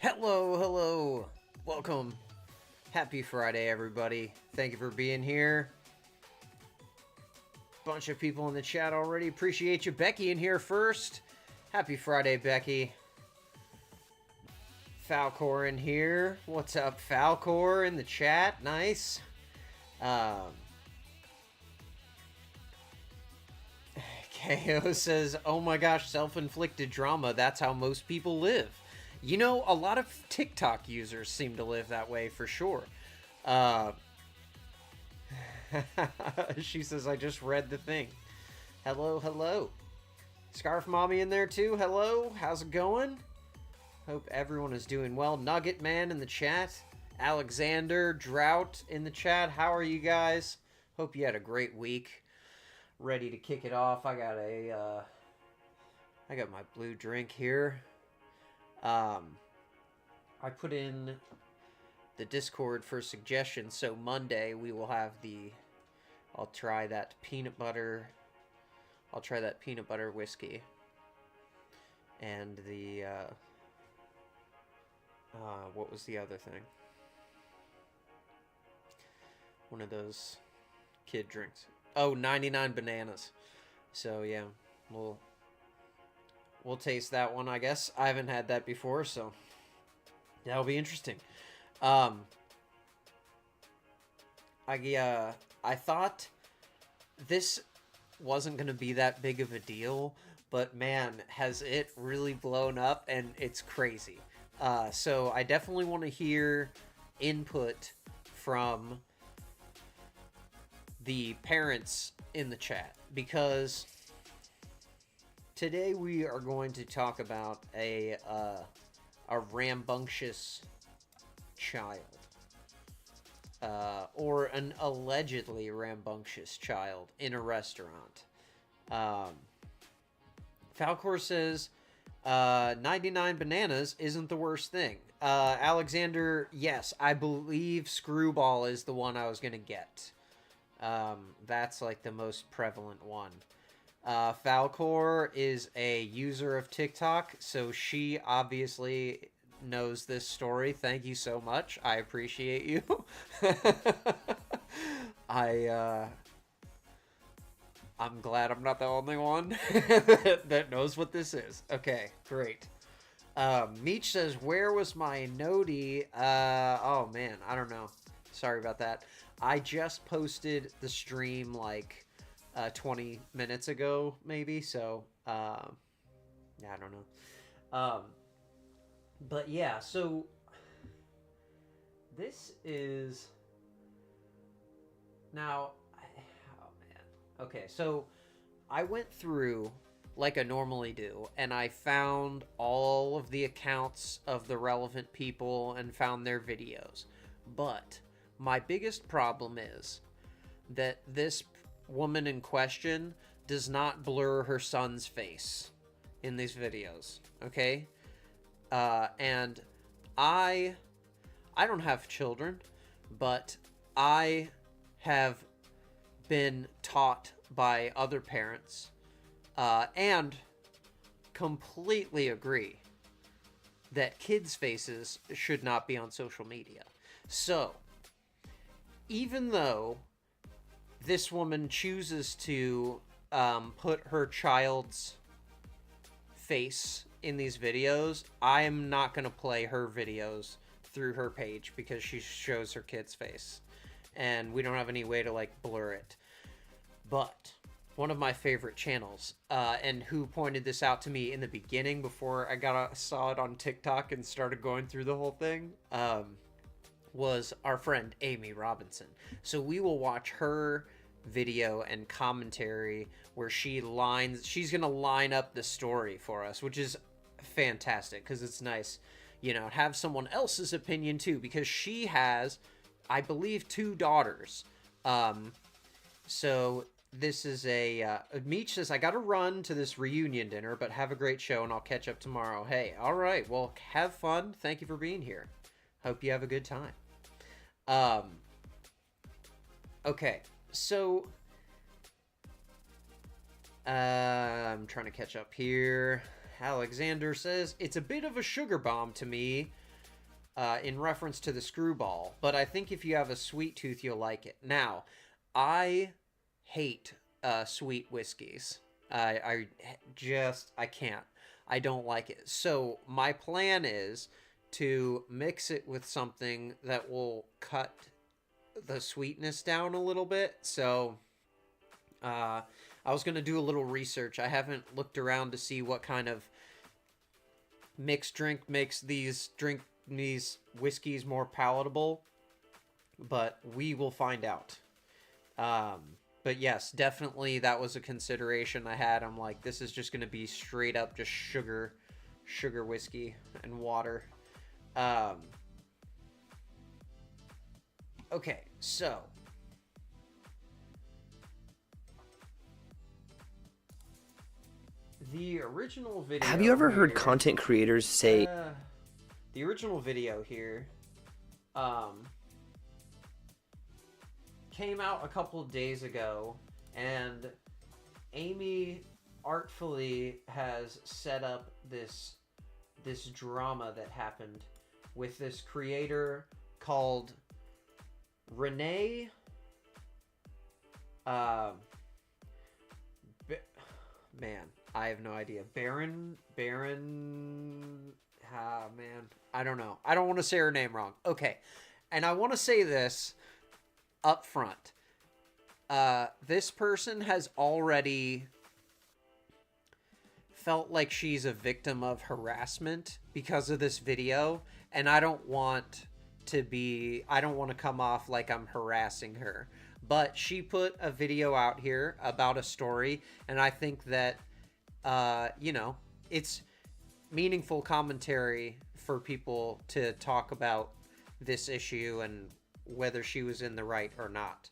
Hello. Welcome. Happy Friday, everybody. Thank you for being here. Bunch of people in the chat already. Appreciate you. Becky in here first. Happy Friday, Becky. Falcor in here. What's up, Falcor in the chat? Nice. KO says, oh my gosh, self-inflicted drama. That's how most people live. You know, a lot of TikTok users seem to live that way for sure. She says, I just read the thing. Hello. Scarf Mommy in there too. Hello, how's it going? Hope everyone is doing well. Nugget Man in the chat. Alexander, Drought in the chat. How are you guys? Hope you had a great week. Ready to kick it off. I got my blue drink here. I put in the Discord for suggestions, so Monday we will have I'll try that peanut butter whiskey. And what was the other thing? One of those kid drinks. Oh, 99 bananas. So yeah, we'll taste that one, I guess. I haven't had that before, so that'll be interesting. I thought this wasn't going to be that big of a deal, but man, has it really blown up, and it's crazy. So I definitely want to hear input from the parents in the chat, because today we are going to talk about a rambunctious child, or an allegedly rambunctious child in a restaurant. Falcor says 99 bananas isn't the worst thing. Alexander, yes, I believe Screwball is the one I was gonna get. That's like the most prevalent one. Falcor is a user of TikTok, so she obviously knows this story. Thank you so much. I appreciate you. I'm glad I'm not the only one that knows what this is. Okay, great. Meech says, where was my noti? Oh man, I don't know. Sorry about that. I just posted the stream like 20 minutes ago, maybe, so yeah, I don't know. But yeah, so this is now, oh man. Okay, so I went through like I normally do, and I found all of the accounts of the relevant people and found their videos. But my biggest problem is that this woman in question does not blur her son's face in these videos, okay? And I don't have children, but I have been taught by other parents, and completely agree that kids' faces should not be on social media. So, even though this woman chooses to put her child's face in these videos, I'm not going to play her videos through her page because she shows her kid's face. And we don't have any way to, like, blur it. But one of my favorite channels, and who pointed this out to me in the beginning before I saw it on TikTok and started going through the whole thing, was our friend Amy Robinson. So we will watch her video and commentary where she's gonna line up the story for us, which is fantastic because it's nice, you know, have someone else's opinion too, because she has, I believe, 2 daughters. So this is Meech says, I gotta run to this reunion dinner, but have a great show and I'll catch up tomorrow. Hey, all right, well, have fun. Thank you for being here. Hope you have a good time. Okay, so I'm trying to catch up here. Alexander says, it's a bit of a sugar bomb to me in reference to the screwball, but I think if you have a sweet tooth, you'll like it. Now, I hate sweet whiskeys. I can't. I don't like it. So my plan is to mix it with something that will cut the sweetness down a little bit. So I was going to do a little research. I haven't looked around to see what kind of mixed drink makes these whiskeys more palatable, but we will find out. But yes, definitely that was a consideration I had. I'm like, this is just going to be straight up just sugar whiskey and water. Okay, so the original video. Have you ever heard content creators say the original video here came out a couple of days ago, and Amy artfully has set up this drama that happened with this creator called Renee man, I have no idea. Baron man, I don't know. I don't want to say her name wrong. Okay. And I want to say this up front. This person has already felt like she's a victim of harassment because of this video, and I don't want to come off like I'm harassing her. But she put a video out here about a story, and I think that it's meaningful commentary for people to talk about this issue and whether she was in the right or not.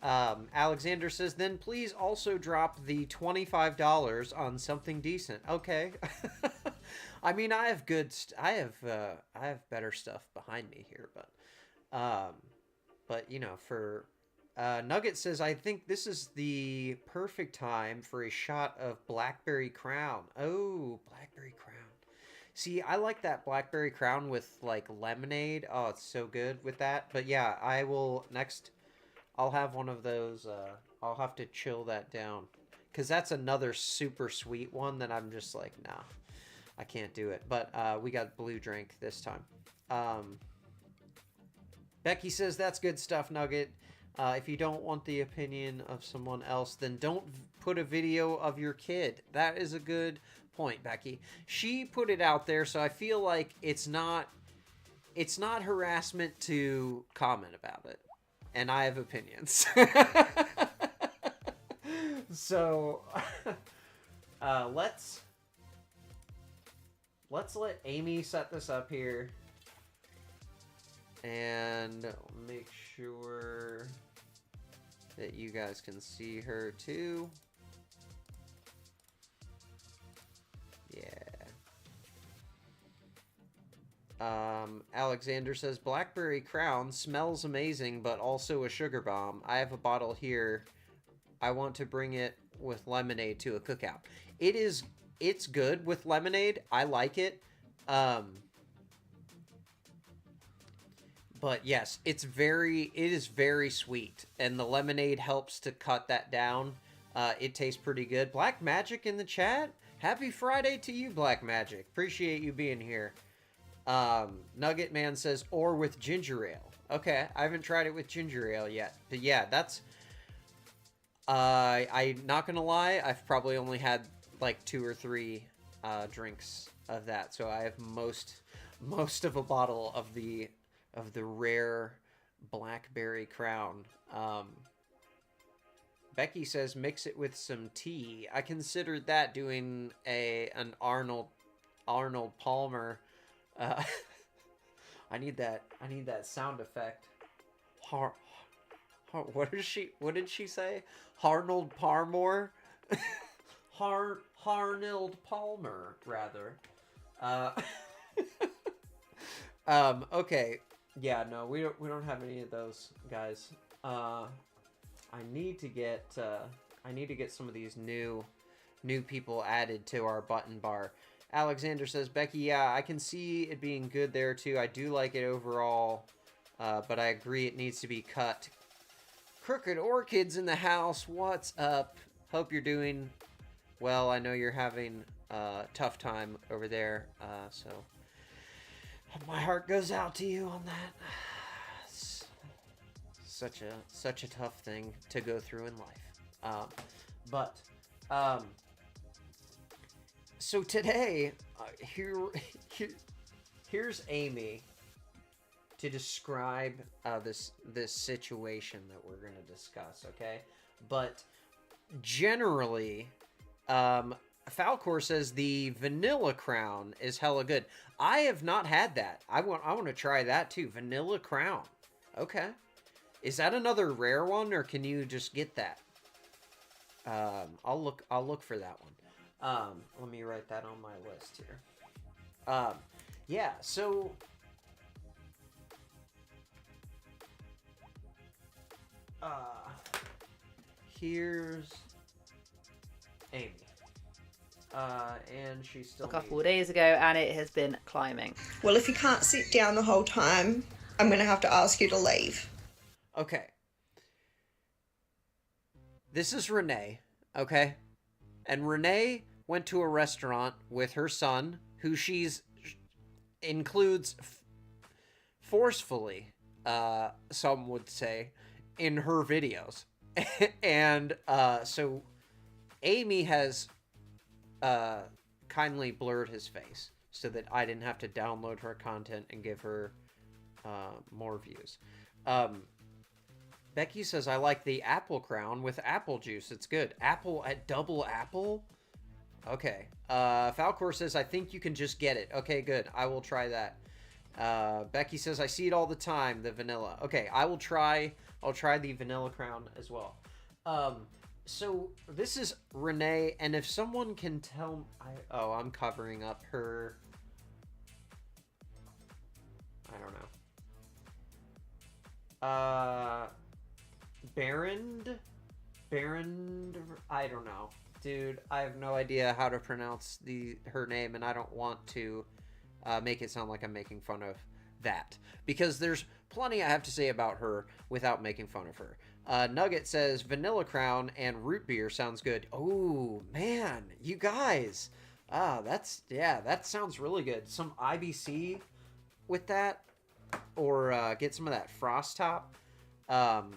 Alexander says, then please also drop the $25 on something decent. Okay. I mean, I have better stuff behind me here, but for Nugget says, I think this is the perfect time for a shot of Blackberry Crown. Oh, Blackberry Crown. See, I like that Blackberry Crown with like lemonade. Oh, it's so good with that. But yeah, I'll have one of those. I'll have to chill that down, because that's another super sweet one that I'm just like, nah, I can't do it. But we got blue drink this time. Becky says, that's good stuff, Nugget. If you don't want the opinion of someone else, then don't put a video of your kid. That is a good point, Becky. She put it out there, so I feel like it's not harassment to comment about it. And I have opinions. So let's let Amy set this up here and make sure that you guys can see her too. Yeah. Alexander says, Blackberry Crown smells amazing, but also a sugar bomb. I have a bottle here. I want to bring it with lemonade to a cookout. It's good with lemonade. I like it. But yes, it is very sweet, and the lemonade helps to cut that down. It tastes pretty good. Black Magic in the chat. Happy Friday to you, Black Magic. Appreciate you being here. Nugget Man says, or with ginger ale. Okay, I haven't tried it with ginger ale yet. But yeah, that's... I'm not gonna lie, I've probably only had like 2 or 3 drinks of that. So I have most of a bottle of the rare Blackberry Crown. Becky says, mix it with some tea. I considered that, doing an Arnold Palmer. I need that sound effect. What did she say? Arnold Palmer? Arnold Palmer, rather. Okay. Yeah, no, we don't have any of those, guys. I need to get some of these new people added to our button bar. Alexander says, Becky, yeah, I can see it being good there too. I do like it overall, but I agree it needs to be cut. Crooked Orchids in the house. What's up? Hope you're doing well. I know you're having a tough time over there, so my heart goes out to you on that. It's such a tough thing to go through in life. So today, here's Amy to describe this situation that we're going to discuss, okay? But generally, Falcor says the Vanilla Crown is hella good. I have not had that. I want to try that too. Vanilla Crown. Okay. Is that another rare one, or can you just get that? I'll look for that one. Let me write that on my list here. Yeah, so here's Amy. And she's still a couple of days ago, and it has been climbing. Well, if you can't sit down the whole time, I'm going to have to ask you to leave. Okay. This is Renee, okay? And Renee went to a restaurant with her son, who includes forcefully, some would say, in her videos. And so Amy has kindly blurred his face so that I didn't have to download her content and give her more views. Becky says, I like the apple crown with apple juice. It's good. Apple at double apple? Okay. Falcor says, I think you can just get it. Okay, good. I will try that. Becky says, I see it all the time, the vanilla. Okay, I'll try the vanilla crown as well. So this is Renee, and if someone can tell... I'm covering up her... I don't know. Barrand, I don't know. Dude, I have no idea how to pronounce her name, and I don't want to make it sound like I'm making fun of that. Because there's plenty I have to say about her without making fun of her. Nugget says, Vanilla Crown and root beer sounds good. Oh, man, you guys. That sounds really good. Some IBC with that, or get some of that Frost Top.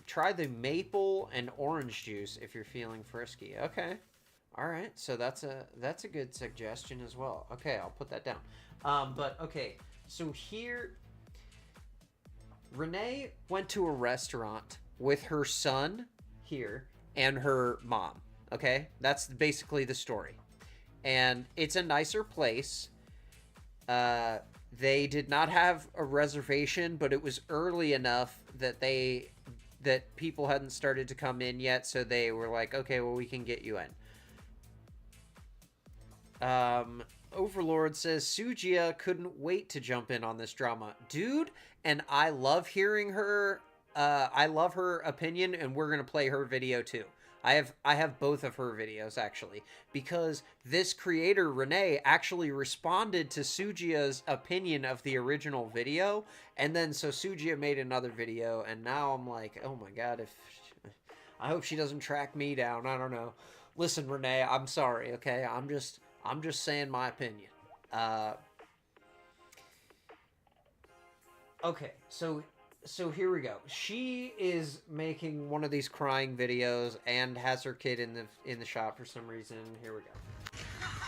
Try the maple and orange juice if you're feeling frisky. Okay. All right. So that's a good suggestion as well. Okay. I'll put that down. But okay. So here, Renee went to a restaurant with her son here and her mom. Okay. That's basically the story. And it's a nicer place. They did not have a reservation, but it was early enough that people hadn't started to come in yet, so they were like, okay, well, we can get you in. Overlord says, Sujia couldn't wait to jump in on this drama. Dude, and I love hearing her, I love her opinion, and we're going to play her video too. I have both of her videos, actually, because this creator, Renee, actually responded to Sujia's opinion of the original video, and then so Sujia made another video, and now I'm like, oh my god, I hope she doesn't track me down. I don't know. Listen, Renee, I'm sorry, okay? I'm just saying my opinion. Okay, so here we go. She is making one of these crying videos and has her kid in the shop for some reason. Here we go.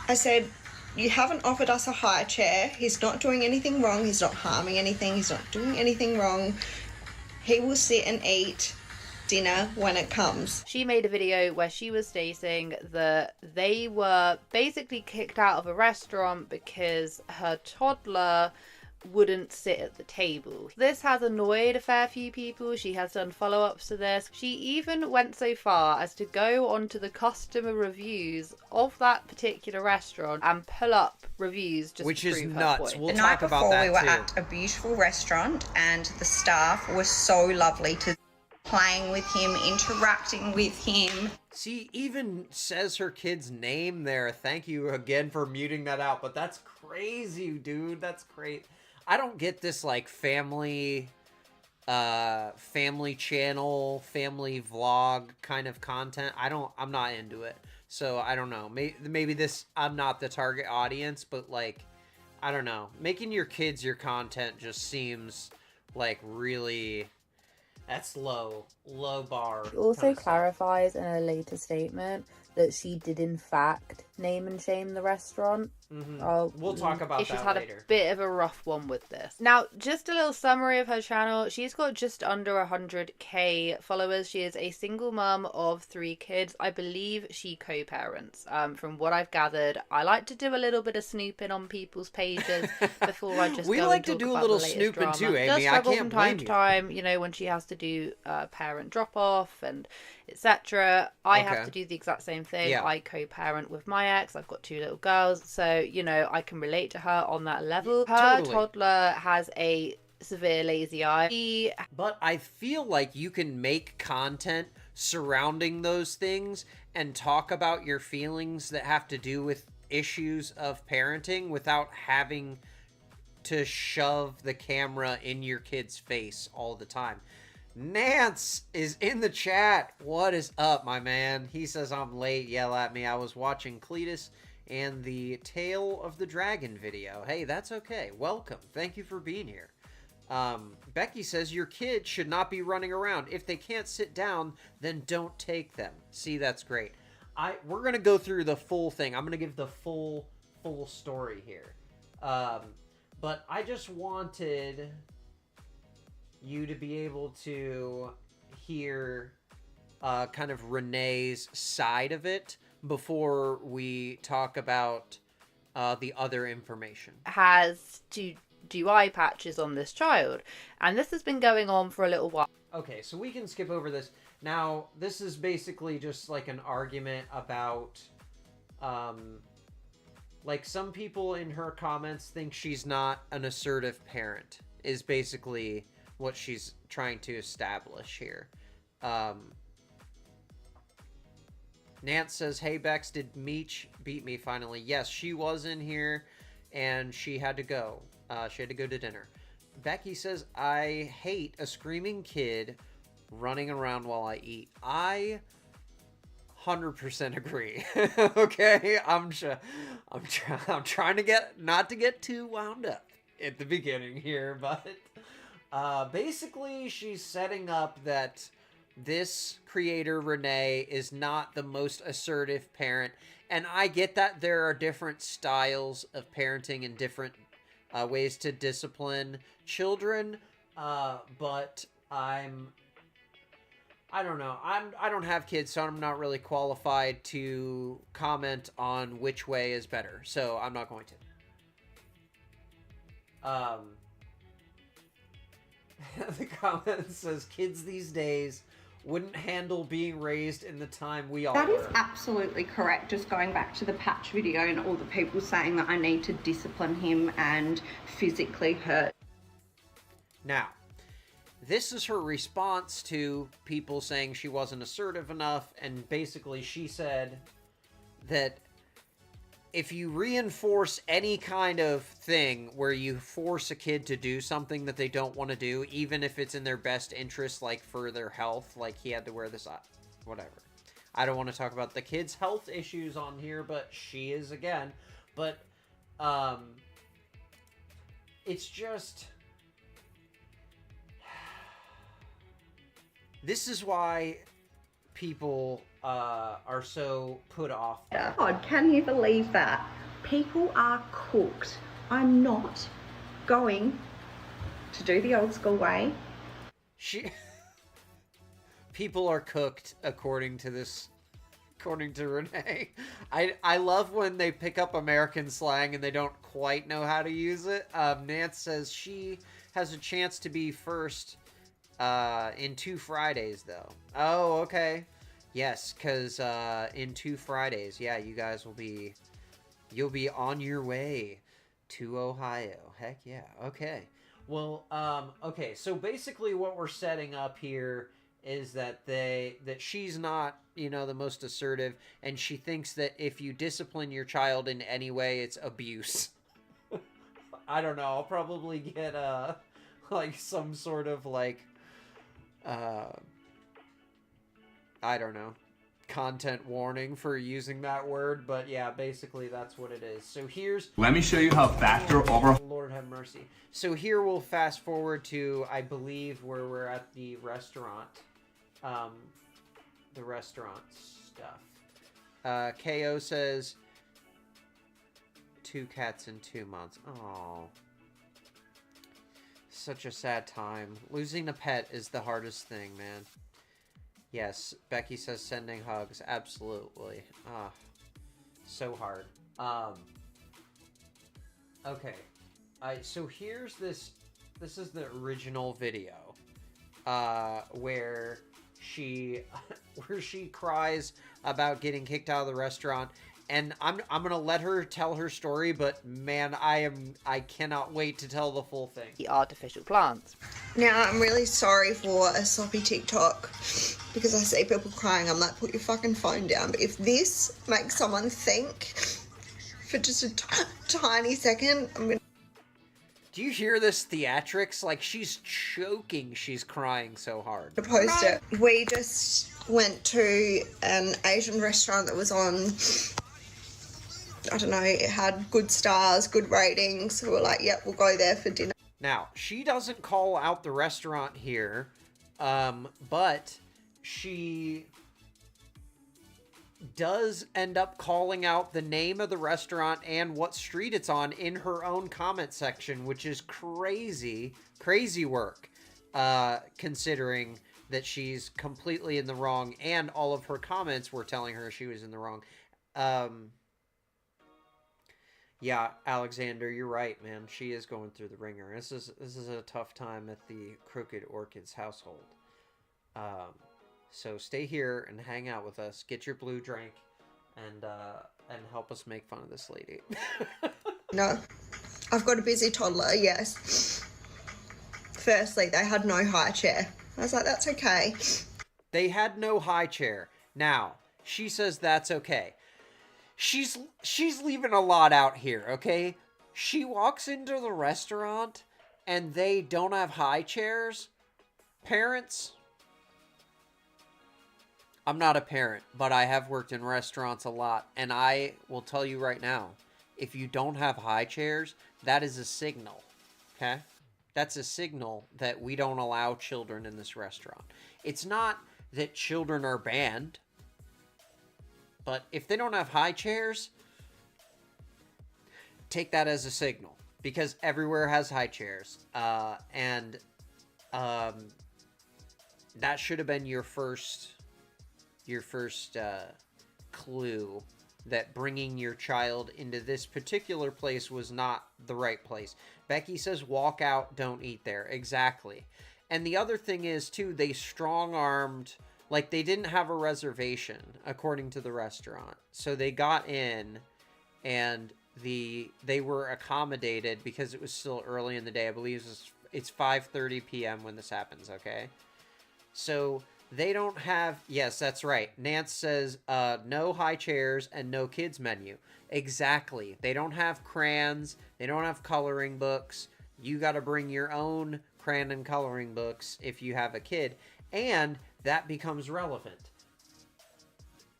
I said, you haven't offered us a high chair. He's not doing anything wrong. He's not harming anything. He's not doing anything wrong. He will sit and eat dinner when it comes. She made a video where she was stating that they were basically kicked out of a restaurant because her toddler wouldn't sit at the table. This has annoyed a fair few people. She has done follow-ups to this. She even went so far as to go onto the customer reviews of that particular restaurant and pull up reviews just which to is prove her nuts. point. We'll The talk night about that before, we were too. at a beautiful restaurant, and the staff were so lovely to playing with him, interacting with him. She even says her kid's name there. Thank you again for muting that out, but that's crazy, dude. That's great. I don't get this, like, family channel, family vlog kind of content. I'm not into it. So, I don't know. Maybe I'm not the target audience, but, like, I don't know. Making your kids your content just seems like really... That's low bar. She also clarifies in a later statement that she did in fact name and shame the restaurant. We'll talk about that she's had later. a bit of a rough one with this. Now, just a little summary of her channel. She's got just under 100k followers. She is a single mum of 3 kids. I believe she co-parents. From what I've gathered, I like to do a little bit of snooping on people's pages before I just we go like and to talk do a about little the latest snooping drama. too, Amy. Does I struggle can't from blame time to you. time, you know, when she has to do parent drop off and etc. I have to do the exact same thing. Yeah. I co-parent with my ex. I've got 2 little girls, so you know I can relate to her on that level. Her Totally. toddler has a severe lazy eye. But I feel like you can make content surrounding those things and talk about your feelings that have to do with issues of parenting without having to shove the camera in your kid's face all the time. Nance is in the chat. What is up, my man? He says, I'm late. Yell at me. I was watching Cletus and the Tale of the Dragon video. Hey, that's okay. Welcome. Thank you for being here. Becky says, your kid should not be running around. If they can't sit down, then don't take them. See, that's great. We're going to go through the full thing. I'm going to give the full story here. But I just wanted you to be able to hear kind of Renee's side of it before we talk about the other information. Has to do eye patches on this child, and this has been going on for a little while. Okay, so we can skip over this. Now, this is basically just like an argument about, like, some people in her comments think she's not an assertive parent, is basically what she's trying to establish here. Nance says, hey Bex, did Meech beat me finally? Yes, she was in here and she had to go. She had to go to dinner. Becky says, I hate a screaming kid running around while I eat. I 100% agree. Okay, I'm trying to not to get too wound up at the beginning here, but basically she's setting up that this creator, Renee, is not the most assertive parent. And I get that there are different styles of parenting and different ways to discipline children. But I don't know. I don't have kids, so I'm not really qualified to comment on which way is better. So I'm not going to. The comment says, kids these days wouldn't handle being raised in the time we all That were. is absolutely correct. Just going back to the patch video and all the people saying that I need to discipline him and physically hurt. Now, this is her response to people saying she wasn't assertive enough, and basically she said that if you reinforce any kind of thing where you force a kid to do something that they don't want to do, even if it's in their best interest, like for their health, like he had to wear this, whatever. I don't want to talk about the kid's health issues on here, but she is again. But, it's just... This is why people are so put off. God, can you believe that? People are cooked. I'm not going to do the old school way. People are cooked, according to Renee. I love when they pick up American slang and they don't quite know how to use it. Nance says she has a chance to be first in 2 Fridays, though. Oh, okay. Yes, because in 2 Fridays, yeah, you guys you'll be on your way to Ohio. Heck yeah. Okay. Well, okay, so basically what we're setting up here is that she's not, you know, the most assertive, and she thinks that if you discipline your child in any way, it's abuse. I don't know. I'll probably get like some sort of like I don't know, content warning for using that word, but yeah, basically that's what it is. So here's... Let me show you how factor over... Lord have mercy. So here we'll fast forward to, I believe, where we're at the restaurant. The restaurant stuff. KO says 2 cats in 2 months. Oh, such a sad time. Losing a pet is the hardest thing, man. Yes, Becky says sending hugs. Absolutely. Ah, so hard. Okay. So here's this. This is the original video, where she cries about getting kicked out of the restaurant, and I'm gonna let her tell her story, but man, I cannot wait to tell the full thing. The artificial plants. Now, I'm really sorry for a sloppy TikTok, because I see people crying. I'm like, put your fucking phone down. But if this makes someone think for just a tiny second, I'm gonna... Do you hear this theatrics? Like, she's choking. She's crying so hard. Post it. We just went to an Asian restaurant that was on, I don't know, it had good stars, good ratings. So we're like, yep, we'll go there for dinner. Now, she doesn't call out the restaurant here, but she does end up calling out the name of the restaurant and what street it's on in her own comment section, which is crazy work, considering that she's completely in the wrong, and all of her comments were telling her she was in the wrong. Yeah, Alexander, you're right, man. She is going through the ringer. This is a tough time at the Crooked Orchids household. So stay here and hang out with us. Get your blue drink, and help us make fun of this lady. No, I've got a busy toddler. Yes. Firstly, they had no high chair. I was like, that's okay. They had no high chair. Now she says that's okay. She's leaving a lot out here, okay? She walks into the restaurant and they don't have high chairs. Parents, I'm not a parent, but I have worked in restaurants a lot, and I will tell you right now, if you don't have high chairs, that is a signal, okay? That's a signal that we don't allow children in this restaurant. It's not that children are banned. But if they don't have high chairs, take that as a signal, because everywhere has high chairs. And that should have been your first clue that bringing your child into this particular place was not the right place. Becky says, walk out, don't eat there. Exactly. And the other thing is, too, they strong-armed... Like, they didn't have a reservation, according to the restaurant. So they got in, and they were accommodated because it was still early in the day. I believe it's 5:30 p.m. when this happens, okay? So they don't have... Yes, that's right. Nance says, no high chairs and no kids menu. Exactly. They don't have crayons. They don't have coloring books. You got to bring your own crayon and coloring books if you have a kid. And... that becomes relevant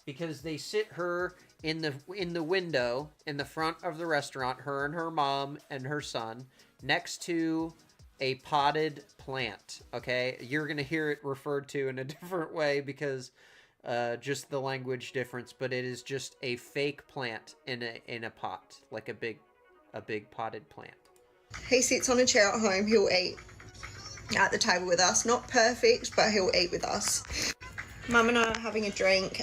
because they sit her in the window in the front of the restaurant, her and her mom and her son, next to a potted plant. Okay, you're gonna hear it referred to in a different way because just the language difference, but it is just a fake plant in a pot, like a big potted plant. He sits on a chair at home. He'll eat at the table with us. Not perfect, but he'll eat with us. Mum and I are having a drink.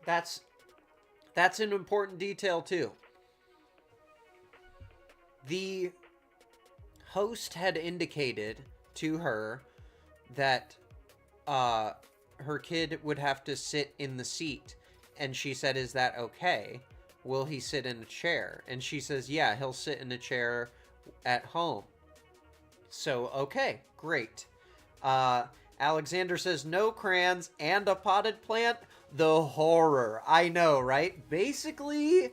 That's an important detail too. The host had indicated to her that her kid would have to sit in the seat, and she said, is that okay? Will he sit in a chair? And she says, yeah, he'll sit in a chair at home. So, okay, great. Alexander says, no crayons and a potted plant. The horror. I know, right? Basically,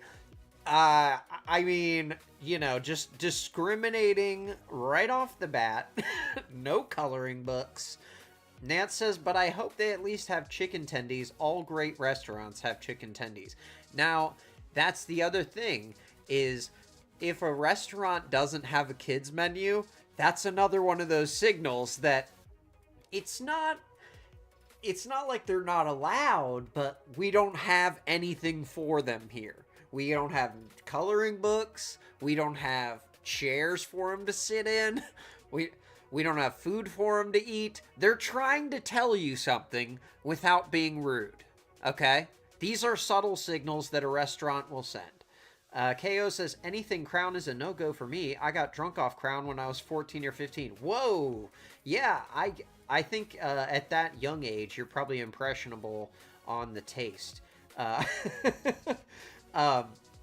I mean, you know, just discriminating right off the bat. No coloring books. Nance says, but I hope they at least have chicken tendies. All great restaurants have chicken tendies. Now, that's the other thing, is if a restaurant doesn't have a kids menu, that's another one of those signals that it's not like they're not allowed, but we don't have anything for them here. We don't have coloring books. We don't have chairs for them to sit in. We don't have food for them to eat. They're trying to tell you something without being rude, okay? These are subtle signals that a restaurant will send. KO says, anything Crown is a no-go for me. I got drunk off Crown when I was 14 or 15. Whoa! Yeah, I think at that young age, you're probably impressionable on the taste.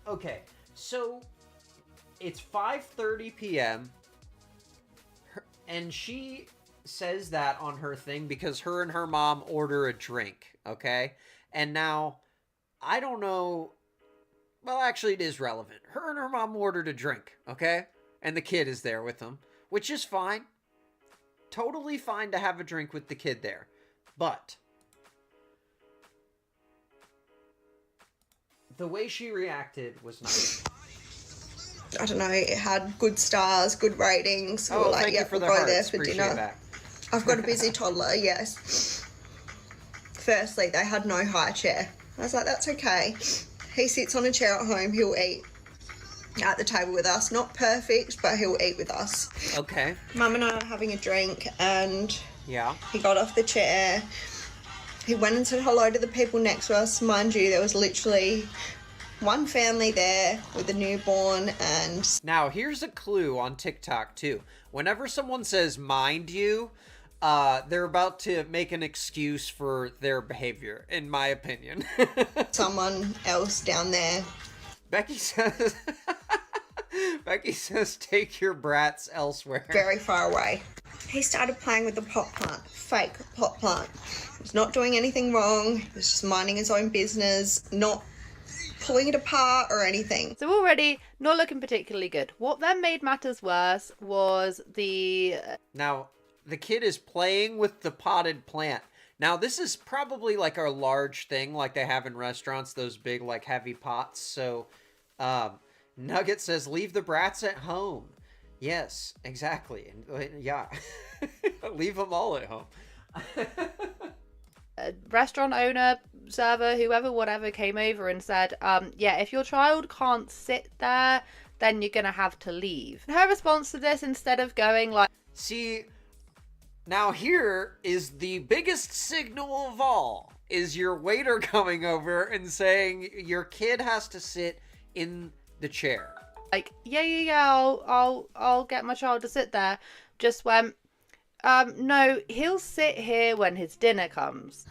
Okay, so it's 5:30 p.m., and she says that on her thing because her and her mom order a drink, okay? And now, I don't know... Well, actually, it is relevant. Her and her mom ordered a drink, okay? And the kid is there with them, which is fine. Totally fine to have a drink with the kid there. But the way she reacted was not... I don't know, it had good stars, good ratings. Oh, thank you for the hearts. Appreciate that. I've got a busy toddler, yes. Firstly, they had no high chair. I was like, that's okay. He sits on a chair at home, he'll eat at the table with us. Not perfect, but he'll eat with us. Okay. Mum and I are having a drink, and yeah, he got off the chair. He went and said hello to the people next to us. Mind you, there was literally one family there with a newborn. And now here's a clue on TikTok too. Whenever someone says mind you, they're about to make an excuse for their behavior, in my opinion. Someone else down there. Becky says take your brats elsewhere. Very far away. He started playing with the pot plant, fake pot plant. He was not doing anything wrong. He was just minding his own business, not pulling it apart or anything. So already not looking particularly good. What then made matters worse was the... Now, the kid is playing with the potted plant. Now, this is probably like a large thing like they have in restaurants, those big like heavy pots. So, Nugget says, leave the brats at home. Yes, exactly. And yeah, leave them all at home. A restaurant owner, server, whoever, whatever, came over and said, yeah, if your child can't sit there, then you're gonna have to leave. Her response to this, instead of going like... See, now here is the biggest signal of all, is your waiter coming over and saying your kid has to sit in the chair. Like, yeah, I'll get my child to sit there. Just went, no, he'll sit here when his dinner comes.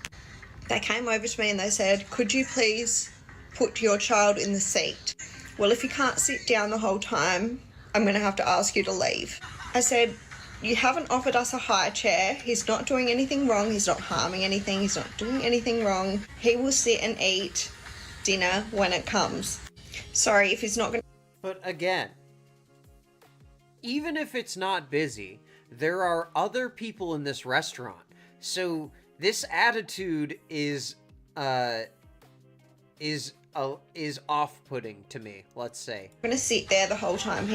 They came over to me and they said, could you please put your child in the seat? Well, if you can't sit down the whole time, I'm going to have to ask you to leave. I said, you haven't offered us a high chair. He's not doing anything wrong. He's not harming anything. He's not doing anything wrong. He will sit and eat dinner when it comes. Sorry, if he's not going to... But again, even if it's not busy, there are other people in this restaurant. So this attitude is off-putting to me, let's say. I'm going to sit there the whole time.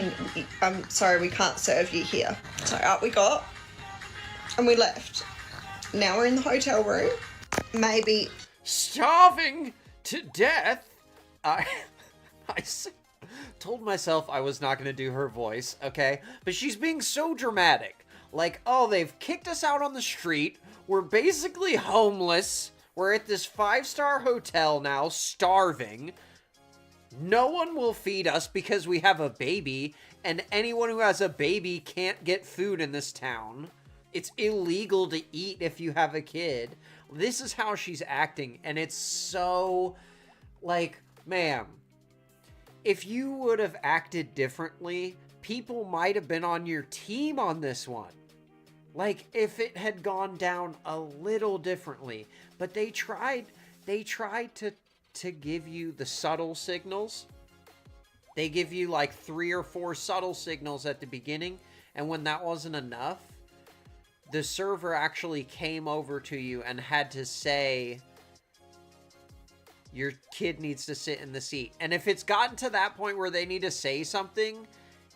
I'm sorry, we can't serve you here. So up we got, and we left. Now we're in the hotel room. Maybe... Starving to death? I told myself I was not going to do her voice, okay? But she's being so dramatic. Like, oh, they've kicked us out on the street. We're basically homeless. We're at this 5-star hotel now, starving. No one will feed us because we have a baby, and anyone who has a baby can't get food in this town. It's illegal to eat if you have a kid. This is how she's acting, and it's so, like, ma'am, if you would have acted differently, people might have been on your team on this one. Like, if it had gone down a little differently. But they tried to give you the subtle signals. They give you like 3 or 4 subtle signals at the beginning, and when that wasn't enough, the server actually came over to you and had to say, your kid needs to sit in the seat. And if it's gotten to that point where they need to say something,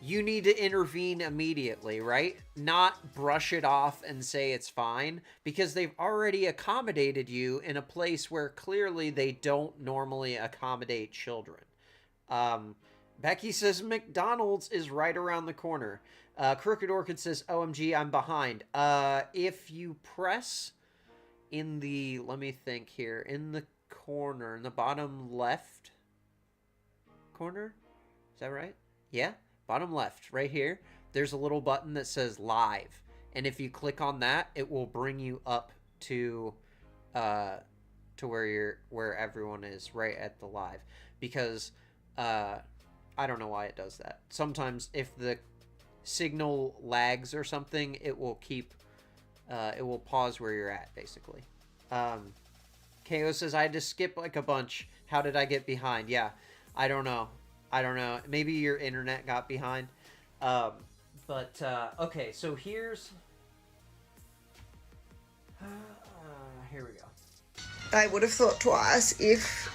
you need to intervene immediately, right? Not brush it off and say it's fine, because they've already accommodated you in a place where clearly they don't normally accommodate children. Becky says McDonald's is right around the corner. Crooked Orchid says, OMG, I'm behind. If you press in the, let me think here, in the corner, in the bottom left corner, is that right? Yeah, bottom left, right here, there's a little button that says live. And if you click on that, it will bring you up to where everyone is, right at the live. Because, I don't know why it does that. Sometimes if the signal lags or something, it will pause where you're at, basically. KO says, I had to skip like a bunch. How did I get behind? Yeah, I don't know. Maybe your internet got behind. Okay, so here's... here we go. They would have thought twice if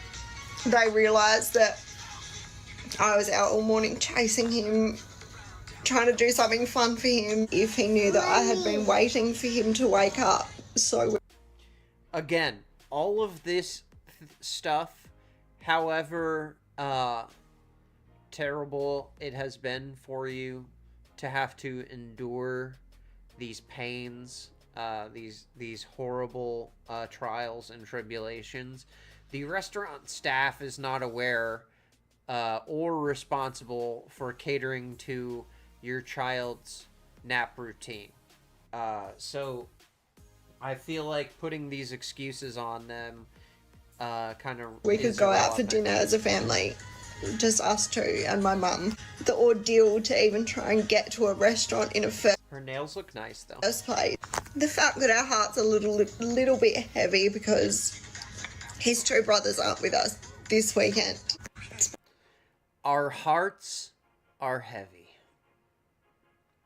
they realised that I was out all morning chasing him, trying to do something fun for him, if he knew that I had been waiting for him to wake up. So again, all of this stuff, however terrible it has been for you to have to endure these pains, these horrible trials and tribulations, the restaurant staff is not aware or responsible for catering to your child's nap routine. So I feel like putting these excuses on them kind of... We could go out for dinner as a family, just us two and my mum. The ordeal to even try and get to a restaurant in a Her nails look nice, though. first place. The fact that our hearts are a little bit heavy because his 2 brothers aren't with us this weekend. Our hearts are heavy.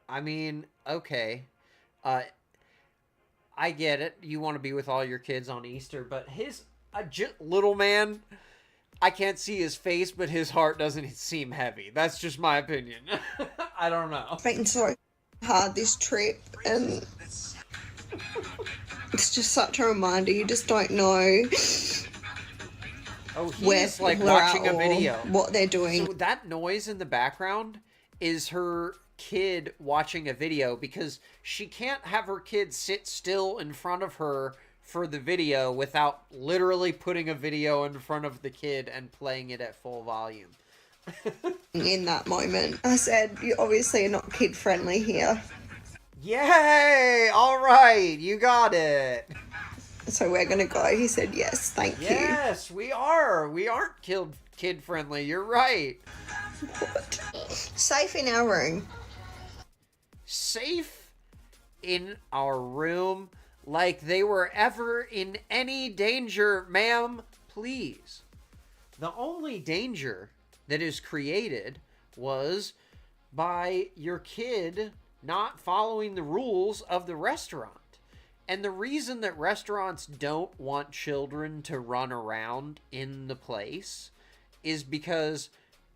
I mean, okay. I get it. You want to be with all your kids on Easter, but his little man, I can't see his face, but his heart doesn't seem heavy. That's just my opinion. I don't know. It's been so hard this trip, and it's just such a reminder. You just don't know he's like watching a video. What they're doing. So that noise in the background is her kid watching a video, because she can't have her kid sit still in front of her for the video without literally putting a video in front of the kid and playing it at full volume. In that moment, I said, you obviously are not kid friendly here. Yay! All right, you got it. So we're gonna go. He said, yes, thank you. Yes, we are. We aren't kid friendly. You're right. What? Safe in our room. Safe in our room, like they were ever in any danger, ma'am, please. The only danger that is created was by your kid not following the rules of the restaurant. And the reason that restaurants don't want children to run around in the place is because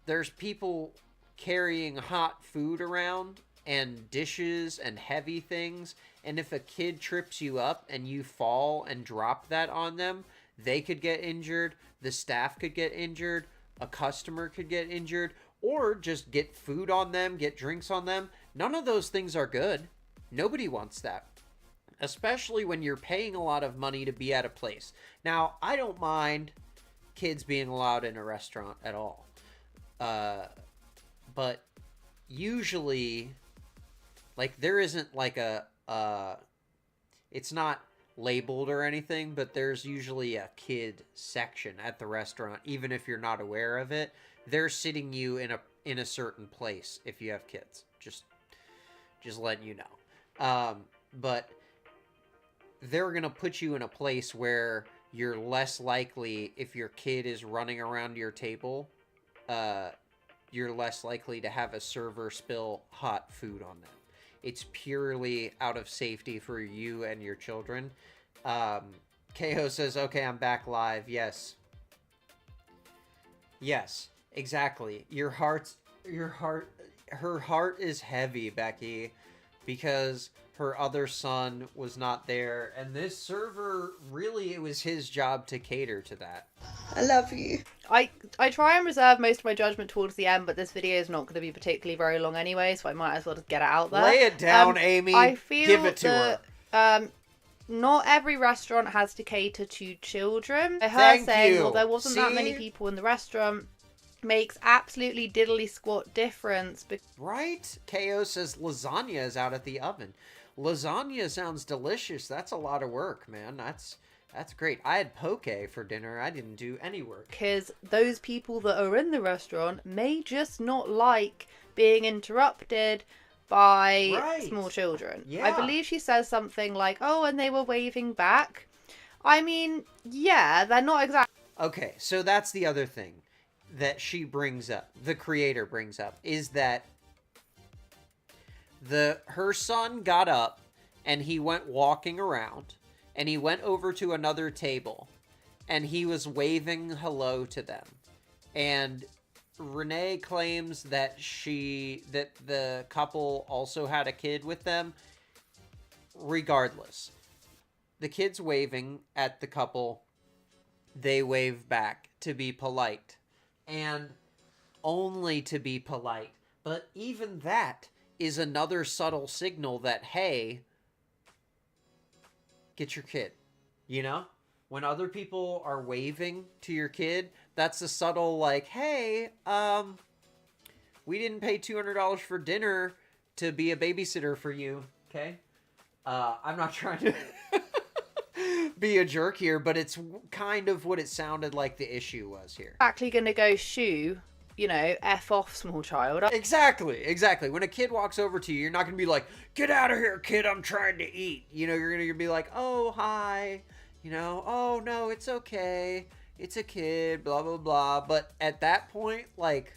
there's people carrying hot food around and dishes and heavy things, and if a kid trips you up and you fall and drop that on them, they could get injured, the staff could get injured, a customer could get injured, or just get food on them, get drinks on them. None of those things are good. Nobody wants that, especially when you're paying a lot of money to be at a place. Now, I don't mind kids being allowed in a restaurant at all, but usually, like, there isn't like it's not labeled or anything, but there's usually a kid section at the restaurant. Even if you're not aware of it, they're sitting you in a certain place if you have kids. Just letting you know. but they're going to put you in a place where you're less likely, if your kid is running around your table, you're less likely to have a server spill hot food on them. It's purely out of safety for you and your children. KO says, okay, I'm back live. Yes. Yes, exactly. Her heart is heavy, Becky, because her other son was not there. And this server, really, it was his job to cater to that. I love you. I try and reserve most of my judgment towards the end, but this video is not going to be particularly very long anyway, so I might as well just get it out there. Lay it down, Amy. I feel Give it to her. Not every restaurant has to cater to children. Her Thank saying, you. well, there wasn't that many See? people in the restaurant, makes absolutely diddly squat difference. Right? KO says lasagna is out of the oven. Lasagna sounds delicious. That's a lot of work, man. That's great. I had poke for dinner. I didn't do any work. Because those people that are in the restaurant may just not like being interrupted by small children. Yeah. I believe she says something like, oh, and they were waving back. I mean, yeah, they're not exactly... Okay, so that's the other thing that she brings up, the creator brings up, is that her son got up and he went walking around and he went over to another table and he was waving hello to them. And Renee claims that the couple also had a kid with them. Regardless, the kid's waving at the couple. They wave back to be polite, and only to be polite. But even that is another subtle signal that, hey, get your kid. You know? When other people are waving to your kid, that's a subtle, like, hey, we didn't pay $200 for dinner to be a babysitter for you, okay? I'm not trying to be a jerk here, but it's kind of what it sounded like the issue was here. Exactly gonna go shoo, you know, F off, small child. Exactly. When a kid walks over to you, you're not gonna be like, get out of here, kid, I'm trying to eat. You know, you're gonna be like, oh, hi. You know, oh, no, it's okay. It's a kid, blah, blah, blah. But at that point, like,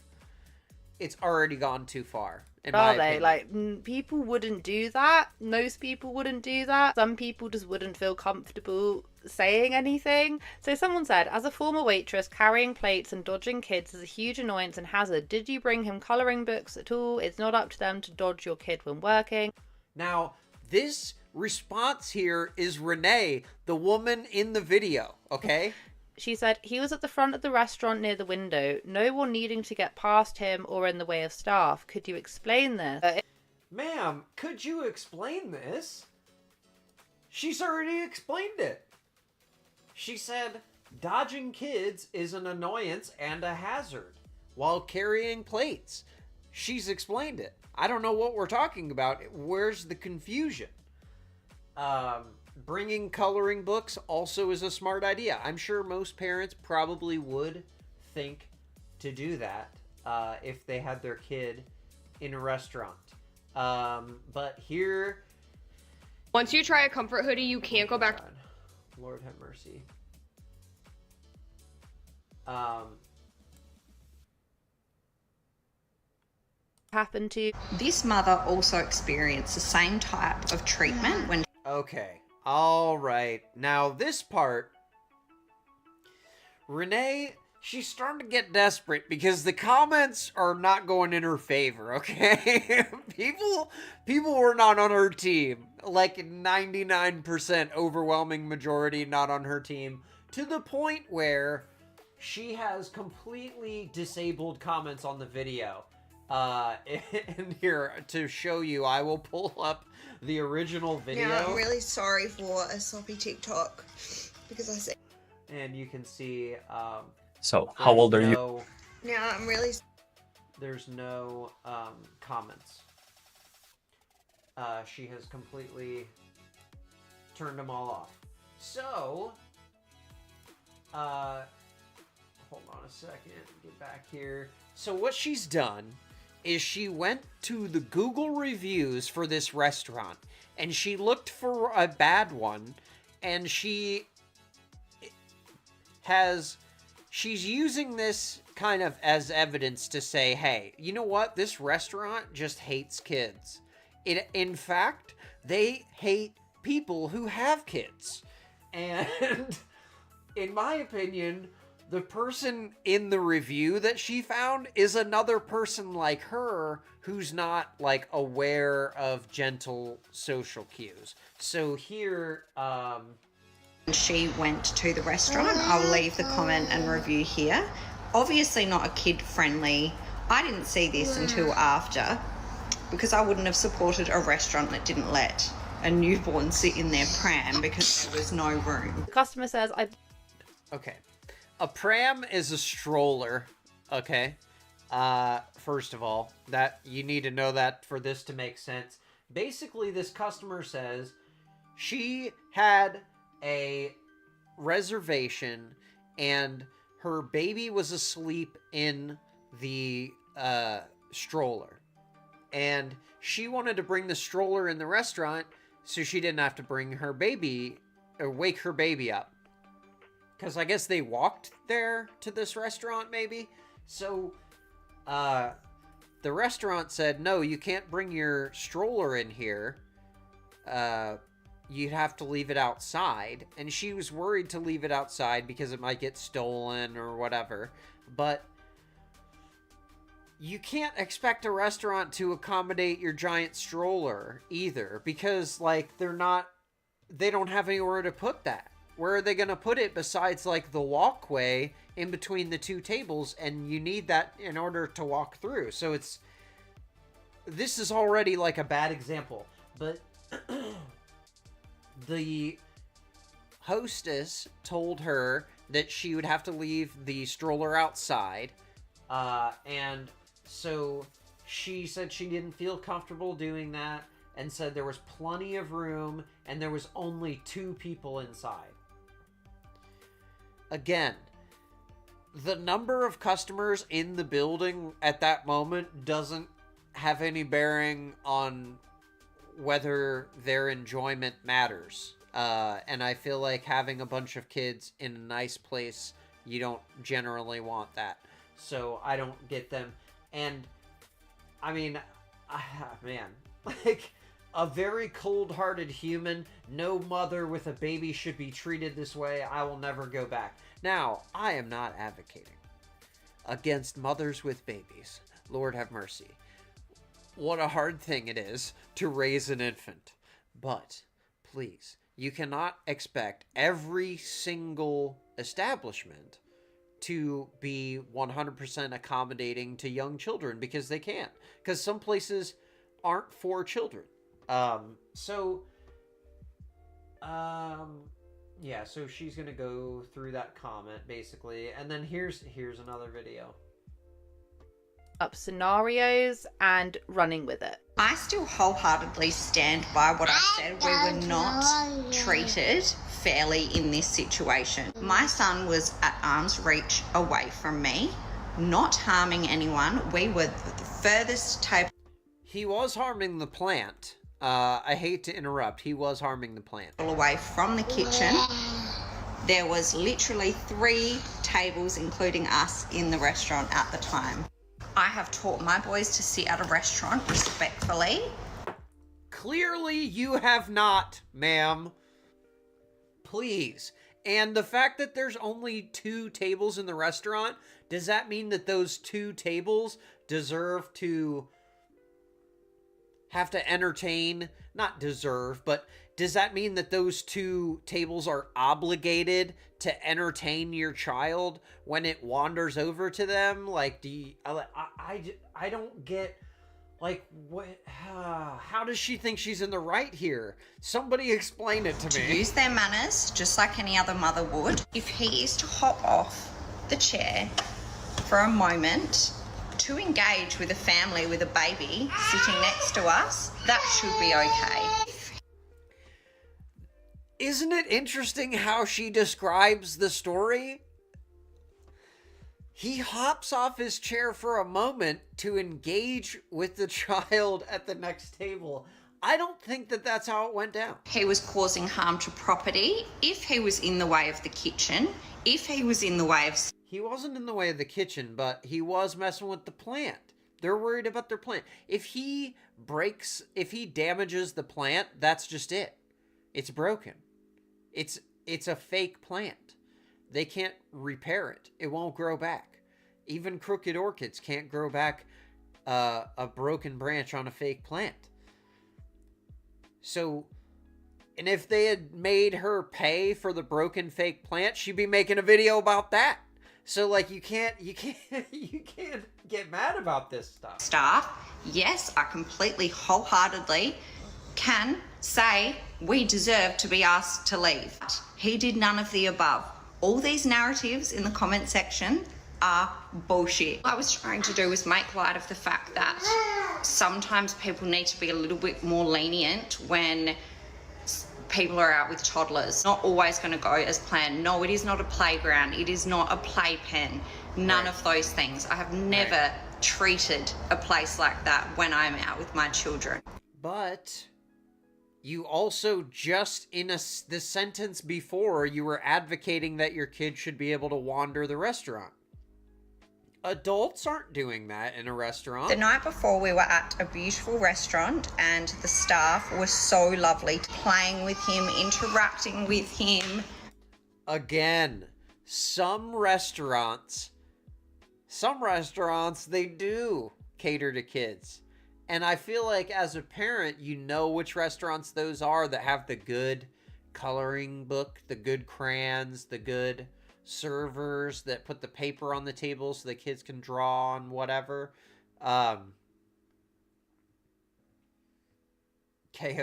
it's already gone too far. Are they? Like, people wouldn't do that. Most people wouldn't do that. Some people just wouldn't feel comfortable saying anything. So someone said, as a former waitress, carrying plates and dodging kids is a huge annoyance and hazard. Did you bring him colouring books at all? It's not up to them to dodge your kid when working. Now, this response here is Renee, the woman in the video, okay? She said, he was at the front of the restaurant near the window, no one needing to get past him or in the way of staff. Could you explain this? Ma'am, could you explain this? She's already explained it. She said, dodging kids is an annoyance and a hazard while carrying plates. She's explained it. I don't know what we're talking about. Where's the confusion? Bringing coloring books also is a smart idea. I'm sure most parents probably would think to do that if they had their kid in a restaurant. But here... Once you try a comfort hoodie, you can't go back. God. Lord have mercy. Happened to... This mother also experienced the same type of treatment when... Okay. All right. Now, this part, Renee, she's starting to get desperate because the comments are not going in her favor, okay? People were not on her team. Like 99% overwhelming majority not on her team, to the point where she has completely disabled comments on the video. And here, to show you, I will pull up the original video. Yeah, I'm really sorry for a sloppy TikTok because I said. And you can see. So, how old are you? Yeah, I'm really. There's no comments. She has completely turned them all off. So, hold on a second. Get back here. So what she's done is she went to the Google reviews for this restaurant and she looked for a bad one, and she's using this kind of as evidence to say, hey, you know what? This restaurant just hates kids. In fact, they hate people who have kids. And in my opinion, the person in the review that she found is another person like her who's not, like, aware of gentle social cues. So here, she went to the restaurant. I'll leave the comment and review here. Obviously not a kid-friendly. I didn't see this until after, because I wouldn't have supported a restaurant that didn't let a newborn sit in their pram because there was no room. The customer says, okay. A pram is a stroller, okay? First of all, that you need to know that for this to make sense. Basically, this customer says she had a reservation and her baby was asleep in the stroller. And she wanted to bring the stroller in the restaurant so she didn't have to bring her baby or wake her baby up. Because I guess they walked there to this restaurant, maybe? So, the restaurant said, no, you can't bring your stroller in here. You'd have to leave it outside. And she was worried to leave it outside because it might get stolen or whatever. But you can't expect a restaurant to accommodate your giant stroller either. Because, like, they don't have anywhere to put that. Where are they going to put it besides, like, the walkway in between the two tables? And you need that in order to walk through. So this is already, like, a bad example. But the hostess told her that she would have to leave the stroller outside. And so she said she didn't feel comfortable doing that. And said there was plenty of room and there was only 2 people inside. Again, the number of customers in the building at that moment doesn't have any bearing on whether their enjoyment matters. And I feel like having a bunch of kids in a nice place, you don't generally want that. So I don't get them. And, I mean, man, like, a very cold-hearted human, no mother with a baby should be treated this way. I will never go back. Now, I am not advocating against mothers with babies. Lord have mercy. What a hard thing it is to raise an infant. But, please, you cannot expect every single establishment to be 100% accommodating to young children, because they can't. Because some places aren't for children. Yeah, so she's gonna go through that comment, basically, and then here's another video. up scenarios and running with it. I still wholeheartedly stand by what I said. We were not treated fairly in this situation. My son was at arm's reach away from me, not harming anyone. We were the furthest table. He was harming the plant. I hate to interrupt. He was harming the plant. Away from the kitchen. There was literally 3 tables, including us, in the restaurant at the time. I have taught my boys to sit at a restaurant respectfully. Clearly you have not, ma'am. Please. And the fact that there's only 2 tables in the restaurant, does that mean that those 2 tables deserve to have to entertain? Not deserve, but does that mean that those 2 tables are obligated to entertain your child when it wanders over to them? Like, do you, I don't get, like, what, how does she think she's in the right here? Somebody explain it to me. To use their manners, just like any other mother would. If he is to hop off the chair for a moment to engage with a family with a baby sitting next to us, that should be okay. Isn't it interesting how she describes the story? He hops off his chair for a moment to engage with the child at the next table. I don't think that that's how it went down. He was causing harm to property. If he was in the way of the kitchen, if he was in the way of... He wasn't in the way of the kitchen, but he was messing with the plant. They're worried about their plant. If he damages the plant, that's just it. It's broken. It's a fake plant. They can't repair it. It won't grow back. Even crooked orchids can't grow back a broken branch on a fake plant. So, and if they had made her pay for the broken fake plant, she'd be making a video about that. So, like, you can't get mad about this stuff. Staff, yes, I completely, wholeheartedly can say we deserve to be asked to leave. He did none of the above. All these narratives in the comment section are bullshit. What I was trying to do was make light of the fact that sometimes people need to be a little bit more lenient when people are out with toddlers. Not always going to go as planned. No, it is not a playground. It is not a playpen. None of those things. I have never treated a place like that when I'm out with my children. But you also just the sentence before, you were advocating that your kid should be able to wander the restaurant. Adults aren't doing that in a restaurant. The night before, we were at a beautiful restaurant and the staff were so lovely, playing with him, interacting with him. Again, some restaurants, they do cater to kids. And I feel like as a parent, you know which restaurants those are that have the good coloring book, the good crayons, the good servers that put the paper on the table so the kids can draw on whatever. KO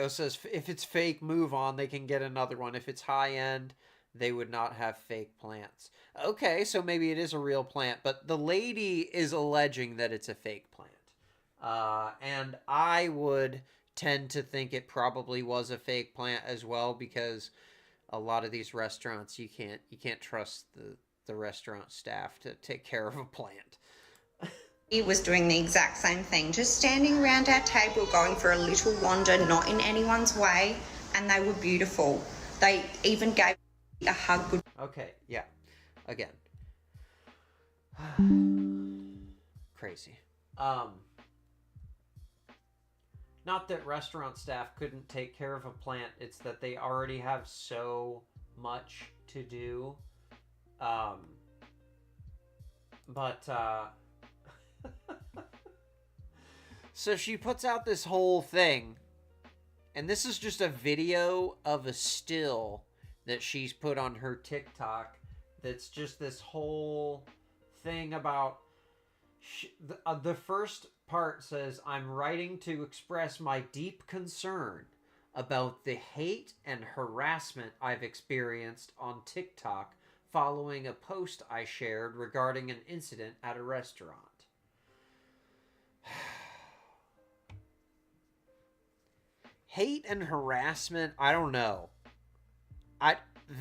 says, if it's fake, move on. They can get another one. If it's high end, they would not have fake plants. Okay, so maybe it is a real plant, but the lady is alleging that it's a fake plant. And I would tend to think it probably was a fake plant as well, because a lot of these restaurants, you can't trust the restaurant staff to take care of a plant. He was doing the exact same thing, just standing around our table, going for a little wander, not in anyone's way, and they were beautiful. They even gave a hug. Okay, yeah. Again. Crazy. Not that restaurant staff couldn't take care of a plant, it's that they already have so much to do. So she puts out this whole thing, and this is just a video of a still that she's put on her TikTok that's just this whole thing about... the first part says, I'm writing to express my deep concern about the hate and harassment I've experienced on TikTok following a post I shared regarding an incident at a restaurant. Hate and harassment, I don't know.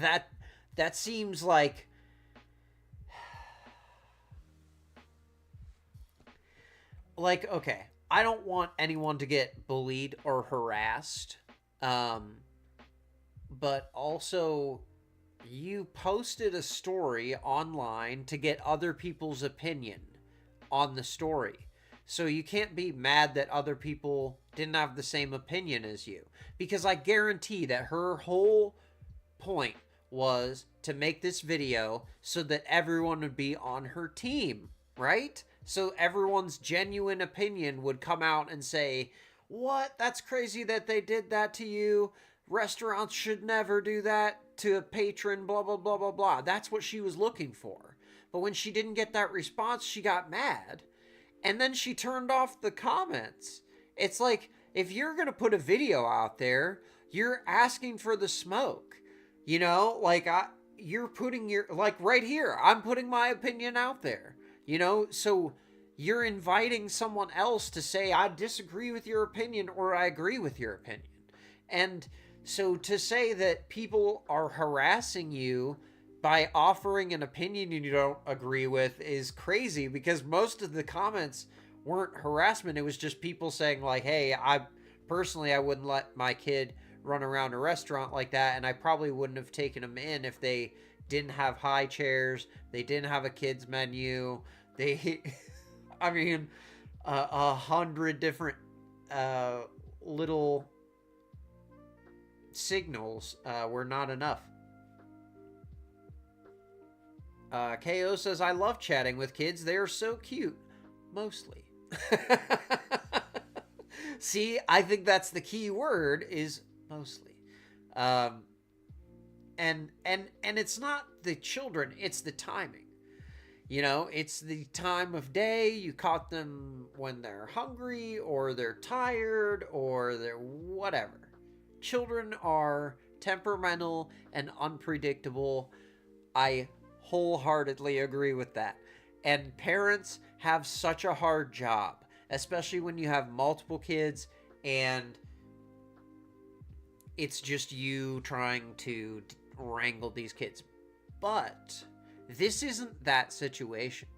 That seems like... Like, okay, I don't want anyone to get bullied or harassed, but also, you posted a story online to get other people's opinion on the story. So you can't be mad that other people didn't have the same opinion as you. Because I guarantee that her whole point was to make this video so that everyone would be on her team, right? So everyone's genuine opinion would come out and say, what? That's crazy that they did that to you. Restaurants should never do that to a patron, blah, blah, blah, blah, blah. That's what she was looking for. But when she didn't get that response, she got mad. And then she turned off the comments. It's like, if you're going to put a video out there, you're asking for the smoke. You know, like, you're putting your, like right here, I'm putting my opinion out there. You know, so you're inviting someone else to say, I disagree with your opinion or I agree with your opinion. And so to say that people are harassing you by offering an opinion you don't agree with is crazy, because most of the comments weren't harassment. It was just people saying like, hey, I personally, I wouldn't let my kid run around a restaurant like that, and I probably wouldn't have taken them in if they didn't have high chairs, they didn't have a kids menu, they, I mean, 100 different little signals were not enough. KO says, I love chatting with kids. They are so cute. Mostly. See, I think that's the key word, is mostly. And it's not the children, it's the timing. You know, it's the time of day. You caught them when they're hungry or they're tired or they're whatever. Children are temperamental and unpredictable. I wholeheartedly agree with that. And parents have such a hard job, especially when you have multiple kids and it's just you trying to wrangle these kids. But this isn't that situation.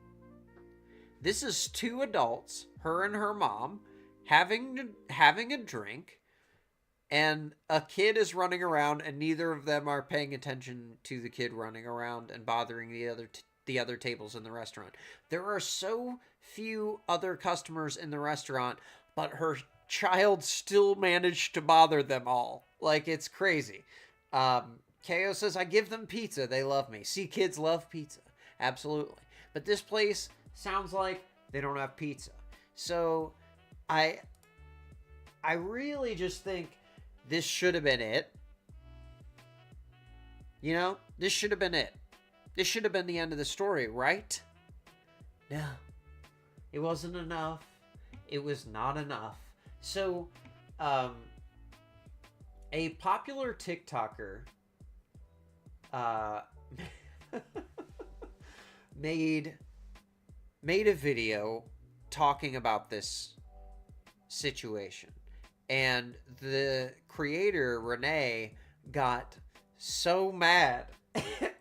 This is two adults, her and her mom, having a drink, and a kid is running around, and neither of them are paying attention to the kid running around and bothering the other tables in the restaurant. There are so few other customers in the restaurant, but her child still managed to bother them all. Like, it's crazy. KO says, I give them pizza. They love me. See, kids love pizza. Absolutely. But this place sounds like they don't have pizza. So, I really just think this should have been it. You know, this should have been it. This should have been the end of the story, right? No. It wasn't enough. It was not enough. So, a popular TikToker made a video talking about this situation. And the creator, Renee, got so mad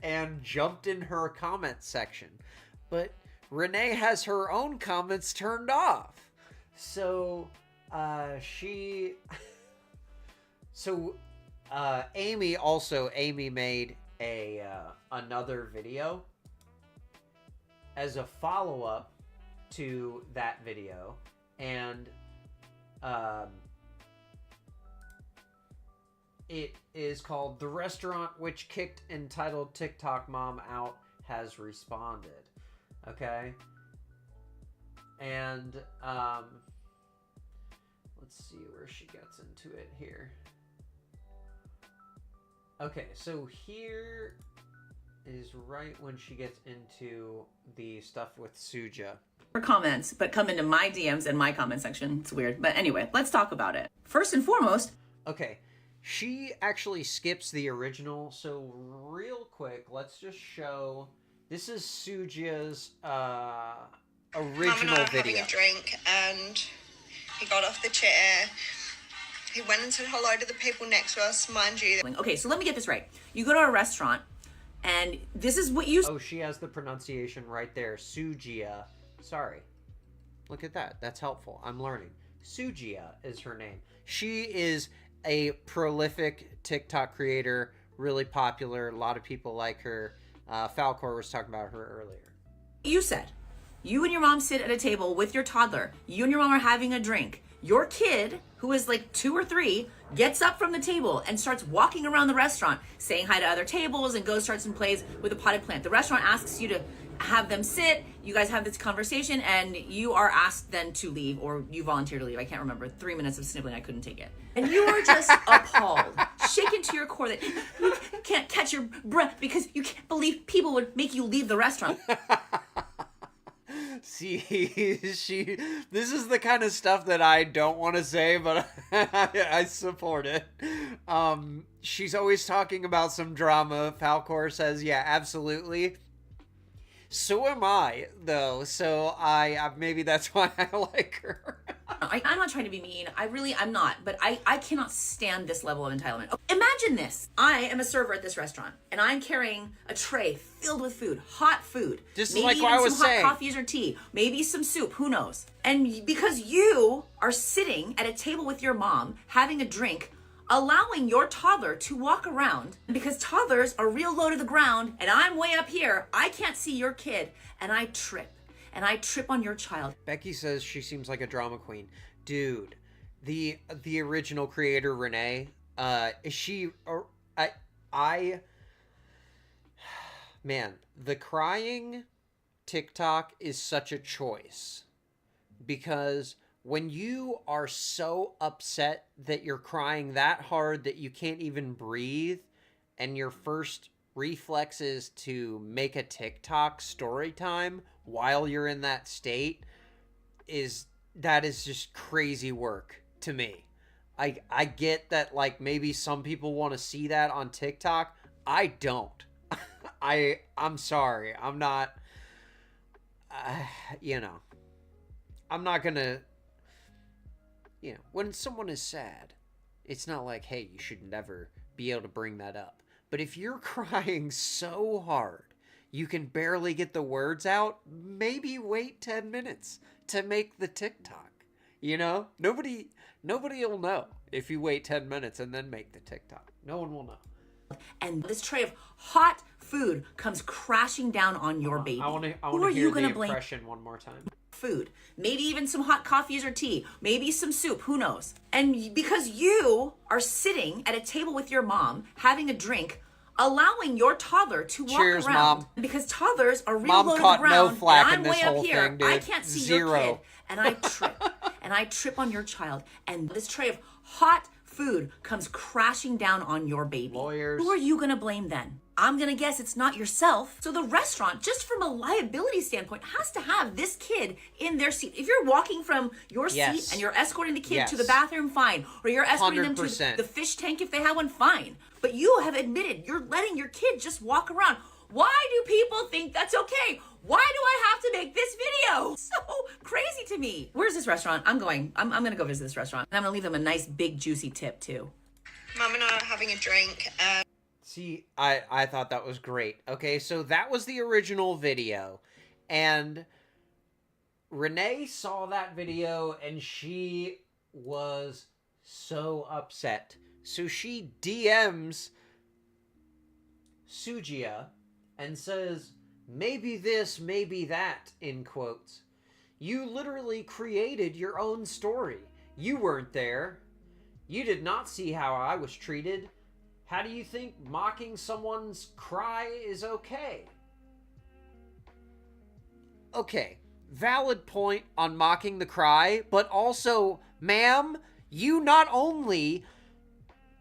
and jumped in her comment section. But Renee has her own comments turned off. So, Amy made another video as a follow-up to that video. And, it is called The Restaurant Which Kicked Entitled TikTok Mom Out Has Responded. Okay? And, let's see where she gets into it here. Okay, so here is right when she gets into the stuff with Suja. For comments, but come into my DMs and my comment section. It's weird. But anyway, let's talk about it. First and foremost. Okay. She actually skips the original, so real quick, let's just show. This is Suja's original Mum and I were video. having a drink, and he got off the chair. He went and said hello to the people next to us, mind you. Okay, so let me get this right. You go to a restaurant, and this is what you. Oh, she has the pronunciation right there. Sujia. Sorry. Look at that. That's helpful. I'm learning. Sujia is her name. She is a prolific TikTok creator, really popular. A lot of people like her. Falcor was talking about her earlier. You said, you and your mom sit at a table with your toddler. You and your mom are having a drink. Your kid, who is like 2 or 3, gets up from the table and starts walking around the restaurant, saying hi to other tables, and goes, starts and plays with a potted plant. The restaurant asks you to have them sit. You guys have this conversation, and you are asked then to leave, or you volunteer to leave. I can't remember. 3 minutes of snibbling, I couldn't take it. And you are just appalled, shaken to your core that you can't catch your breath because you can't believe people would make you leave the restaurant. See, this is the kind of stuff that I don't want to say, but I support it. She's always talking about some drama. Falcor says, yeah, absolutely. So am I, though. So I maybe that's why I like her. I'm not trying to be mean. I'm not. But I cannot stand this level of entitlement. Imagine this. I am a server at this restaurant, and I'm carrying a tray filled with food, hot food. Just maybe like even what I was some saying. hot coffees or tea, maybe some soup, who knows? And because you are sitting at a table with your mom, having a drink, allowing your toddler to walk around, because toddlers are real low to the ground, and I'm way up here, I can't see your kid, and I trip. And I trip on your child. Becky says she seems like a drama queen. Dude, the original creator, Renee, is she... Man, the crying TikTok is such a choice. Because when you are so upset that you're crying that hard that you can't even breathe, and your first reflex is to make a TikTok story time while you're in that state, that is just crazy work to me. I get that, like, maybe some people want to see that on TikTok. I don't. I'm sorry. I'm not, I'm not gonna, when someone is sad, it's not like, hey, you should never be able to bring that up. But if you're crying so hard you can barely get the words out, maybe wait 10 minutes to make the TikTok. Nobody will know if you wait 10 minutes and then make the TikTok. No one will know. And this tray of hot food comes crashing down on your baby. I want to Who are hear you gonna the blame? impression one more time. Food, maybe even some hot coffees or tea, maybe some soup, who knows? And because you are sitting at a table with your mom, having a drink, allowing your toddler to walk Cheers, around, Mom. because toddlers are real Mom low to the caught no ground, flack and in I'm this way up whole here, thing, dude. I can't see your Zero. kid, and I trip, and I trip on your child, and this tray of hot food comes crashing down on your baby. Lawyers. Who are you gonna blame then? I'm gonna guess it's not yourself. So the restaurant, just from a liability standpoint, has to have this kid in their seat. If you're walking from your Yes. seat and you're escorting the kid Yes. to the bathroom, fine. Or you're escorting them to 100%. the fish tank if they have one, fine. But you have admitted you're letting your kid just walk around. Why do people think that's okay? Why do I have to make this video? So crazy to me. Where's this restaurant? I'm gonna go visit this restaurant. And I'm gonna leave them a nice big juicy tip too. Mum and I are having a drink. See, I thought that was great. Okay, so that was the original video. And Renee saw that video and she was so upset. So she DMs Sujia and says, maybe this, maybe that, in quotes. You literally created your own story. You weren't there. You did not see how I was treated. How do you think mocking someone's cry is okay? Okay, valid point on mocking the cry, but also, ma'am, you not only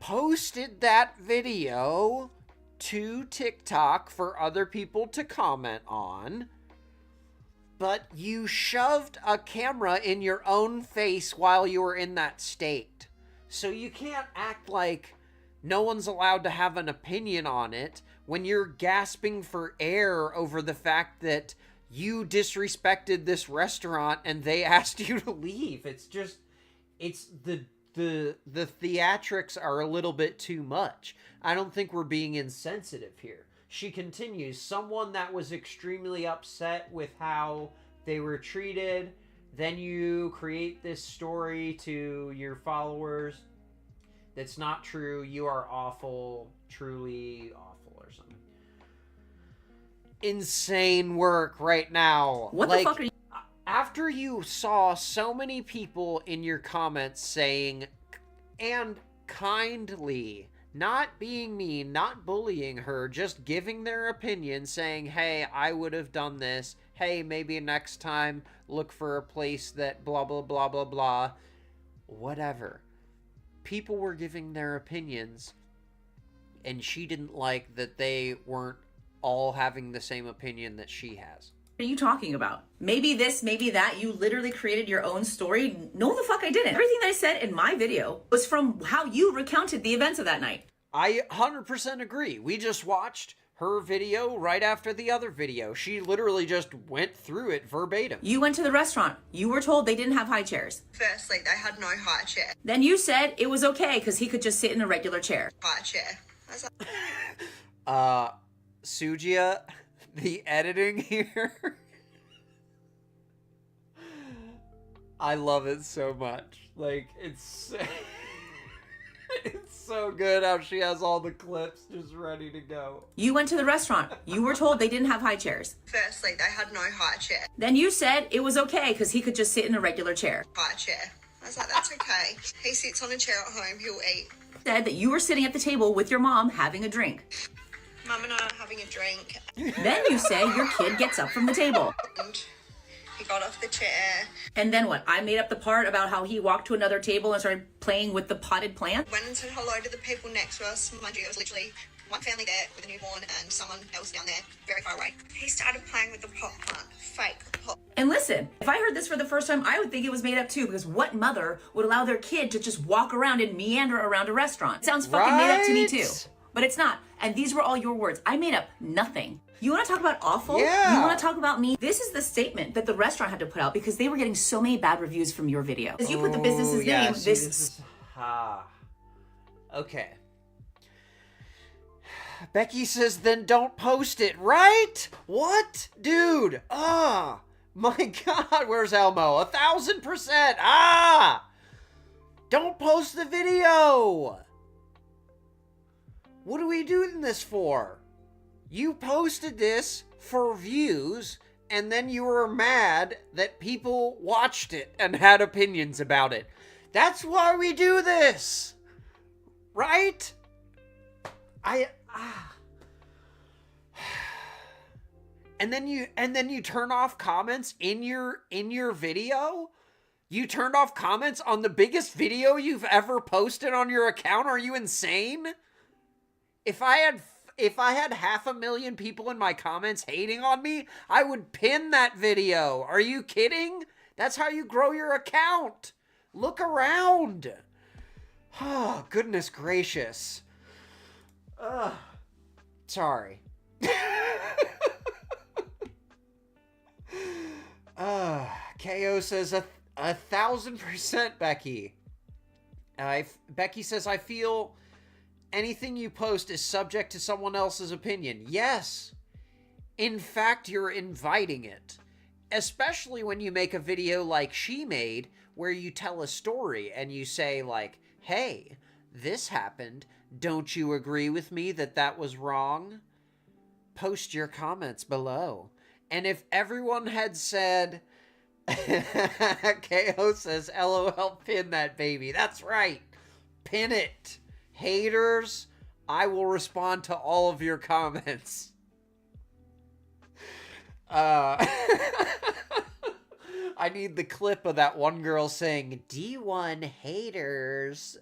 posted that video to TikTok for other people to comment on, but you shoved a camera in your own face while you were in that state. So you can't act like no one's allowed to have an opinion on it when you're gasping for air over the fact that you disrespected this restaurant and they asked you to leave. It's just, it's the theatrics are a little bit too much. I don't think we're being insensitive here. She continues, someone that was extremely upset with how they were treated, then you create this story to your followers that's not true. You are awful, truly awful, or something. Insane work right now. What the fuck are you? After you saw so many people in your comments saying, and kindly, not being mean, not bullying her, just giving their opinion, saying, hey, I would have done this. Hey, maybe next time look for a place that blah, blah, blah, blah, blah. Whatever. People were giving their opinions, and she didn't like that they weren't all having the same opinion that she has. What are you talking about? Maybe this, maybe that. You literally created your own story. No, the fuck I didn't. Everything that I said in my video was from how you recounted the events of that night. I 100% agree. We just watched her video right after the other video. She literally just went through it verbatim. You went to the restaurant. You were told they didn't have high chairs. Firstly, they had no high chair. Then you said it was okay because he could just sit in a regular chair. High chair. I was like, Sujia, the editing here. I love it so much. Like, it's it's so good how she has all the clips just ready to go. You went to the restaurant. You were told they didn't have high chairs. firstly, they had no high chair. Then you said it was okay because he could just sit in a regular chair. High chair. I was like, that's okay. He sits on a chair at home, he'll eat. Said that you were sitting at the table with your mom having a drink. Mum and I are having a drink. Then you say your kid gets up from the table. And he got off the chair. And then what? I made up the part about how he walked to another table and started playing with the potted plant. Went and said hello to the people next to us. Mind you, it was literally one family there with a newborn and someone else down there, very far away. He started playing with the pot plant. Fake pot. And listen, if I heard this for the first time, I would think it was made up too, because what mother would allow their kid to just walk around and meander around a restaurant? It sounds fucking made up to me too. But it's not. And these were all your words. I made up nothing. You want to talk about awful? Yeah. You want to talk about me? This is the statement that the restaurant had to put out because they were getting so many bad reviews from your video. As you put the business's name, see, this is... Okay. Becky says, then don't post it, right? What? Dude. My God. Where's Elmo? 1,000%. Don't post the video. What are we doing this for? You posted this for views, and then you were mad that people watched it and had opinions about it. That's why we do this. Right? And then you turn off comments in your video? You turned off comments on the biggest video you've ever posted on your account? Are you insane? If I had 500,000 people in my comments hating on me, I would pin that video. Are you kidding? That's how you grow your account. Look around. Oh, goodness gracious. Sorry. KO says 1,000%, Becky. Becky says, I feel anything you post is subject to someone else's opinion. Yes. In fact, you're inviting it. Especially when you make a video like she made, where you tell a story and you say, like, hey, this happened. Don't you agree with me that that was wrong? Post your comments below. And if everyone had said, KO says, LOL, pin that baby. That's right. Pin it. Haters, I will respond to all of your comments. I need the clip of that one girl saying, D1 haters,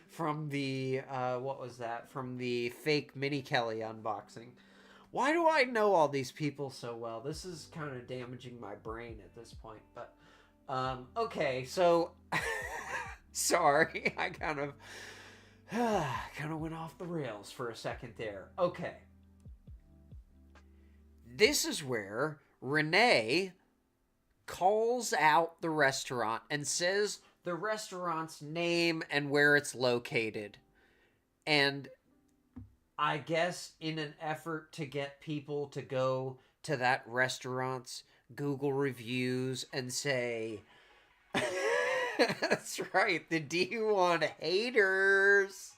from the, what was that? From the fake Mini Kelly unboxing. Why do I know all these people so well? This is kind of damaging my brain at this point, but, okay, so, sorry, I kind of went off the rails for a second there. Okay. This is where Renee calls out the restaurant and says the restaurant's name and where it's located. And I guess in an effort to get people to go to that restaurant's Google reviews and say, that's right, the D1 haters.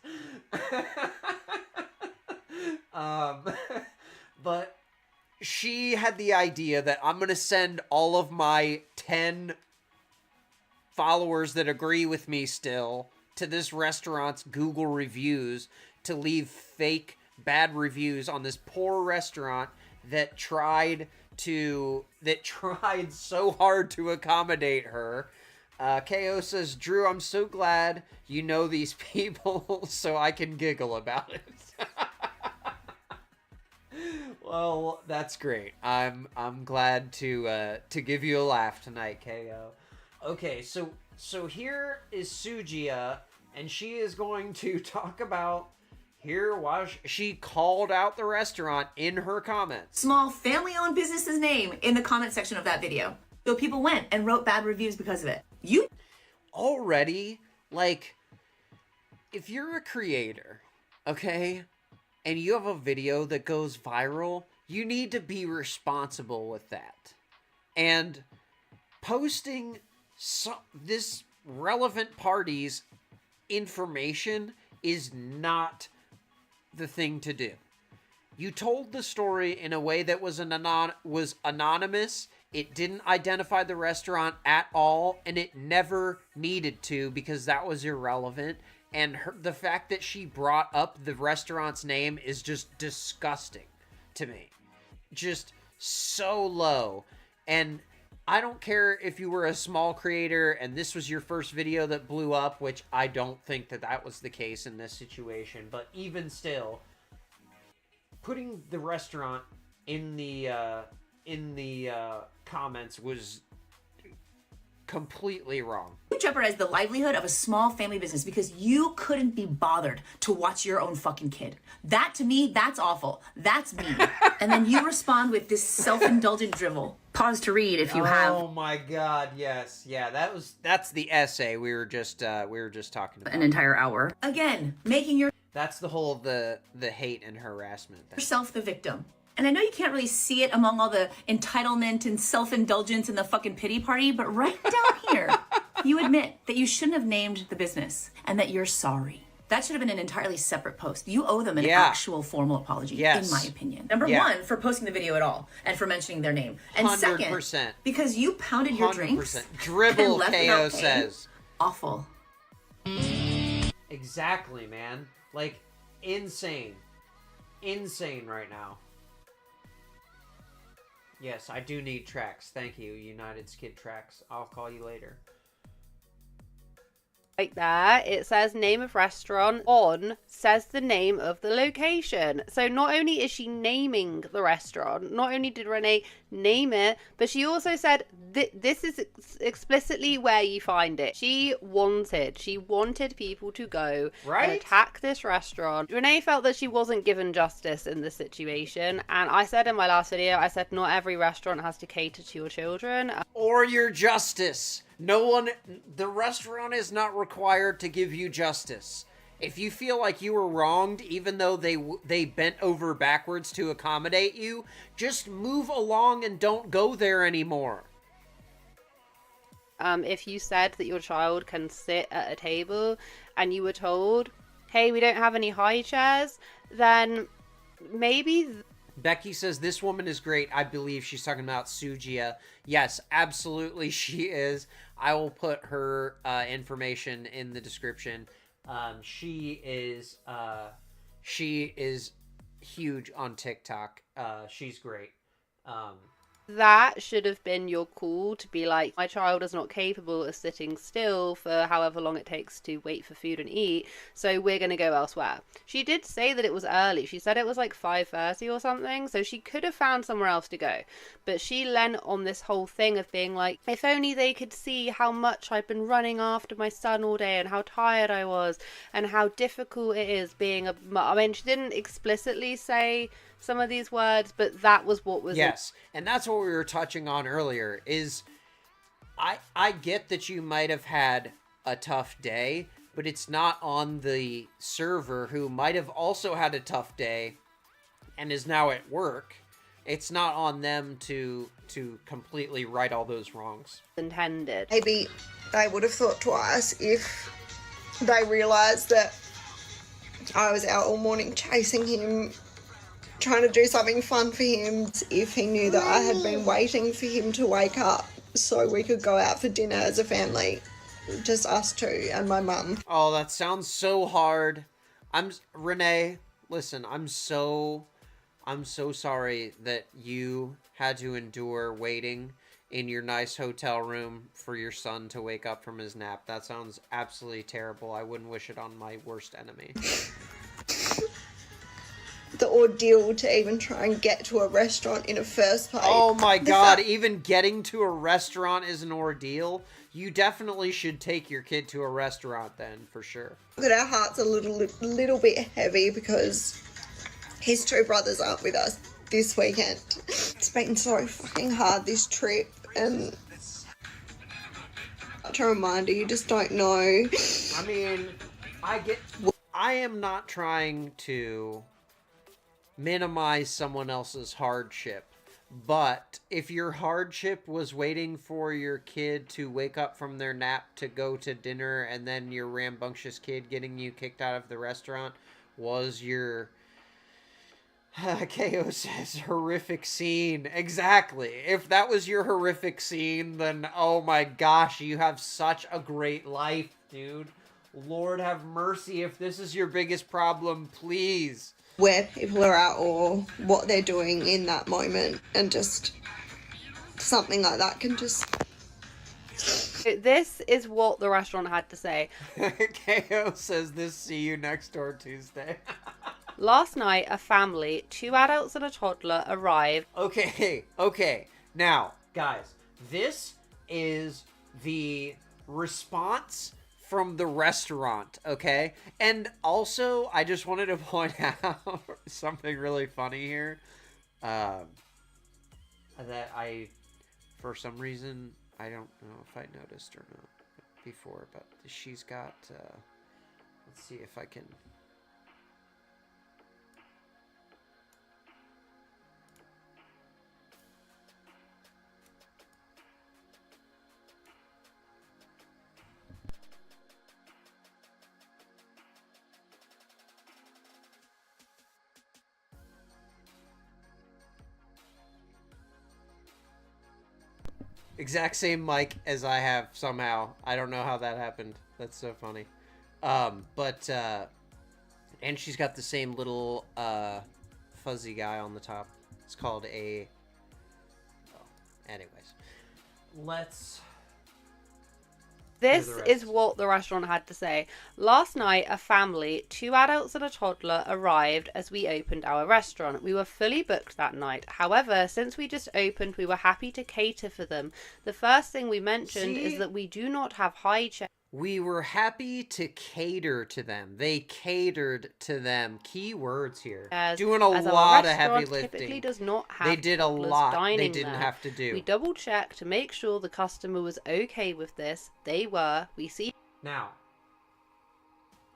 But she had the idea that I'm going to send all of my 10 followers that agree with me still to this restaurant's Google reviews to leave fake bad reviews on this poor restaurant that tried so hard to accommodate her. KO says, Drew, I'm so glad you know these people so I can giggle about it. Well, that's great. I'm glad to give you a laugh tonight, KO. Okay, so here is Sujia, and she is going to talk about Here was she called out the restaurant in her comments. Small family-owned business's name in the comment section of that video. So people went and wrote bad reviews because of it. You already, like, if you're a creator, okay, and you have a video that goes viral, you need to be responsible with that. And posting this relevant party's information is not the thing to do. You told the story in a way that was anonymous. It didn't identify the restaurant at all, and it never needed to because that was irrelevant. And the fact that she brought up the restaurant's name is just disgusting to me. Just so low. And I don't care if you were a small creator and this was your first video that blew up, which I don't think that was the case in this situation. But even still, putting the restaurant in the comments was completely wrong. You jeopardized the livelihood of a small family business because you couldn't be bothered to watch your own fucking kid. That, to me, that's awful. That's mean. And then you respond with this self-indulgent drivel. Pause to read if you have. Oh my God, yes. Yeah, that's the essay we were just talking about. An entire hour. Again, making that's the whole of the hate and harassment thing. Yourself the victim. And I know you can't really see it among all the entitlement and self-indulgence and the fucking pity party, but right down here, you admit that you shouldn't have named the business and that you're sorry. That should have been an entirely separate post. You owe them an actual formal apology, in my opinion. Number one, for posting the video at all and for mentioning their name. And 100%. Second, because you pounded your drinks. Dribble, KO says. Awful. Exactly, man. Like, insane. Insane right now. Yes, I do need tracks. Thank you, United Skid Tracks. I'll call you later. Like that, it says name of restaurant on says the name of the location. So not only is she naming the restaurant, not only did Renee name it, but she also said this is explicitly where you find it. She wanted people to go and attack this restaurant. Renee felt that she wasn't given justice in this situation, and I said in my last video, I said not every restaurant has to cater to your children or your justice. The restaurant is not required to give you justice. If you feel like you were wronged, even though they bent over backwards to accommodate you, just move along and don't go there anymore. If you said that your child can sit at a table and you were told, hey, we don't have any high chairs, then maybe... Becky says, this woman is great. I believe she's talking about Sujia. Yes, absolutely she is. I will put her information in the description. She is huge on TikTok. She's great. That should have been your call to be like, my child is not capable of sitting still for however long it takes to wait for food and eat, so we're going to go elsewhere. She did say that it was early. She said it was like 5:30 or something, so she could have found somewhere else to go. But she leant on this whole thing of being like, if only they could see how much I've been running after my son all day and how tired I was and how difficult it is being a mum. I mean, she didn't explicitly say some of these words, but that was what was... Yes, and that's what we were touching on earlier, is I get that you might have had a tough day, but it's not on the server who might have also had a tough day and is now at work. It's not on them to completely right all those wrongs. Intended. Maybe they would have thought twice if they realised that I was out all morning chasing him, trying to do something fun for him, if he knew that I had been waiting for him to wake up so we could go out for dinner as a family, just us two and my mum. Oh, that sounds so hard. Renee, listen, I'm so sorry that you had to endure waiting in your nice hotel room for your son to wake up from his nap. That sounds absolutely terrible. I wouldn't wish it on my worst enemy. the ordeal to even try and get to a restaurant in the first place. Oh my god, even getting to a restaurant is an ordeal. You definitely should take your kid to a restaurant then, for sure. That our hearts are a little bit heavy because his two brothers aren't with us this weekend. It's been so fucking hard, this trip, and such a reminder, you just don't know. I mean, I am not trying to minimize someone else's hardship, but if your hardship was waiting for your kid to wake up from their nap to go to dinner, and then your rambunctious kid getting you kicked out of the restaurant was your KO says horrific scene. Exactly. If that was your horrific scene, then oh my gosh, you have such a great life, dude. Lord have mercy if this is your biggest problem, please. Where people are at or what they're doing in that moment, and just something like that can just... This is what the restaurant had to say. KO says this, see you next door Tuesday. Last night, a family, 2 adults and a toddler, arrived. Okay. Now, guys, this is the response from the restaurant, okay? And also, I just wanted to point out something really funny here. That for some reason, I don't know if I noticed or not before, but she's got, let's see if I can... Exact same mic as I have somehow. I don't know how that happened. That's so funny. And she's got the same little fuzzy guy on the top. It's called a... Oh, anyways. Let's... This is what the restaurant had to say. Last night, a family, 2 adults and a toddler, arrived as we opened our restaurant. We were fully booked that night. However, since we just opened, we were happy to cater for them. The first thing we mentioned is that we do not have high chairs. We were happy to cater to them. They catered to them. Key words here. Doing a lot of heavy lifting. Typically does not have they did a lot they didn't there. have to do. We double checked to make sure the customer was okay with this. They were. We see. Now,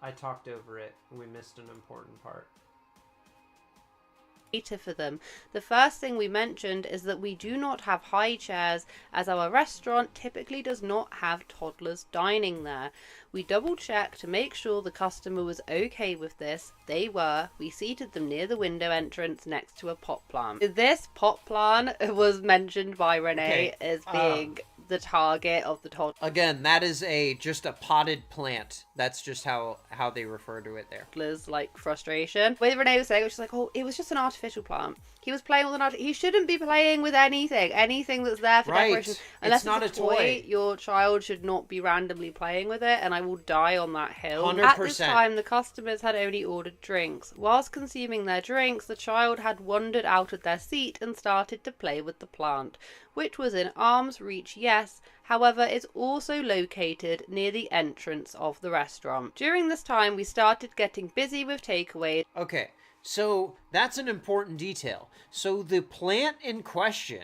I talked over it and we missed an important part. For them. The first thing we mentioned is that we do not have high chairs as our restaurant typically does not have toddlers dining there. We double checked to make sure the customer was okay with this. They were. We seated them near the window entrance next to a pot plant. This pot plant was mentioned by Renee as being the target of the toddler. Again, that is just a potted plant. That's just how they refer to it there. Like frustration. With Renee was saying, she's like, oh, it was just an artificial plant. He was playing with he shouldn't be playing with anything that's there for decoration. Unless it's not a toy. Your child should not be randomly playing with it, and I will die on that hill. 100%. At this time, the customers had only ordered drinks. Whilst consuming their drinks, the child had wandered out of their seat and started to play with the plant, which was in arm's reach, yes. However, it's also located near the entrance of the restaurant. During this time, we started getting busy with takeaways. Okay, so that's an important detail. So the plant in question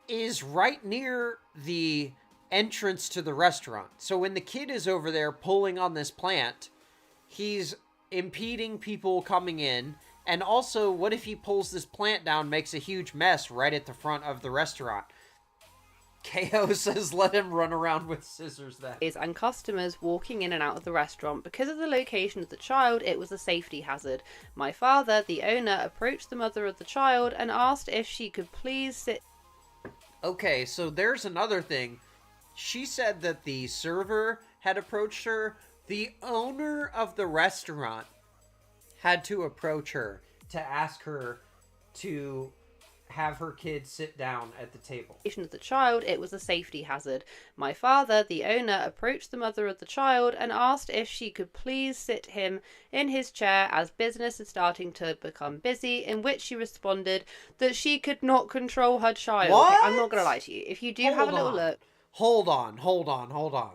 is right near the entrance to the restaurant. So when the kid is over there pulling on this plant, he's impeding people coming in. And also, what if he pulls this plant down, makes a huge mess right at the front of the restaurant? KO says let him run around with scissors then. And customers walking in and out of the restaurant. Because of the location of the child, it was a safety hazard. My father, the owner, approached the mother of the child and asked if she could please sit. Okay, so there's another thing. She said that the server had approached her. The owner of the restaurant had to approach her to ask her to have her kids sit down at the table. Of the child, it was a safety hazard. My father, the owner, approached the mother of the child and asked if she could please sit him in his chair as business is starting to become busy, in which she responded that she could not control her child. What? Okay, I'm not going to lie to you. If you do have a little look. Hold on.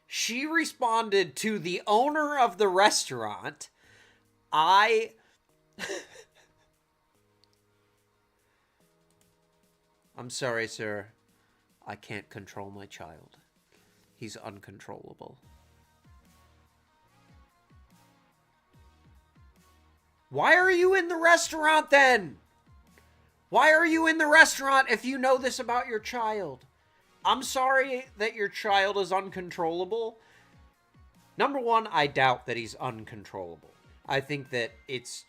She responded to the owner of the restaurant, I'm sorry, sir. I can't control my child. He's uncontrollable. Why are you in the restaurant then? Why are you in the restaurant if you know this about your child? I'm sorry that your child is uncontrollable. Number one, I doubt that he's uncontrollable. I think that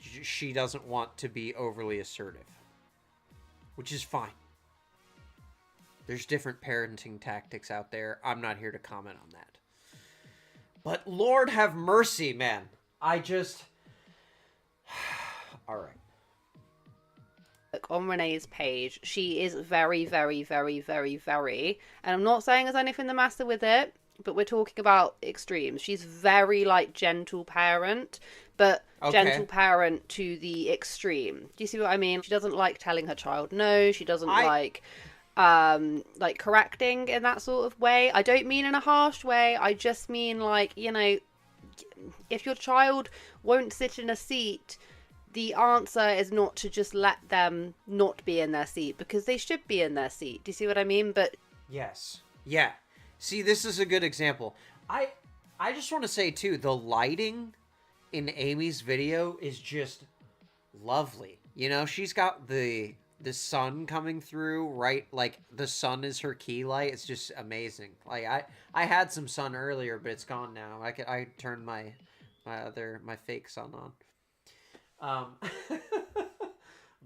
she doesn't want to be overly assertive, which is fine. There's different parenting tactics out there. I'm not here to comment on that. But Lord have mercy, man. All right. Look, on Renee's page, she is very, very, very, very, very, and I'm not saying there's anything the matter with it, but we're talking about extremes. She's very, like, gentle parent, but gentle parent to the extreme. Do you see what I mean? She doesn't like telling her child no. She doesn't like correcting in that sort of way. I don't mean in a harsh way. I just mean, like, you know, if your child won't sit in a seat, the answer is not to just let them not be in their seat, because they should be in their seat. Do you see what I mean? But yes. Yeah. See, this is a good example. I just want to say, too, the lighting in Amy's video is just lovely. You know, she's got the sun coming through, right? Like, the sun is her key light. It's just amazing. Like, I had some sun earlier, but it's gone now. I turned my fake sun on.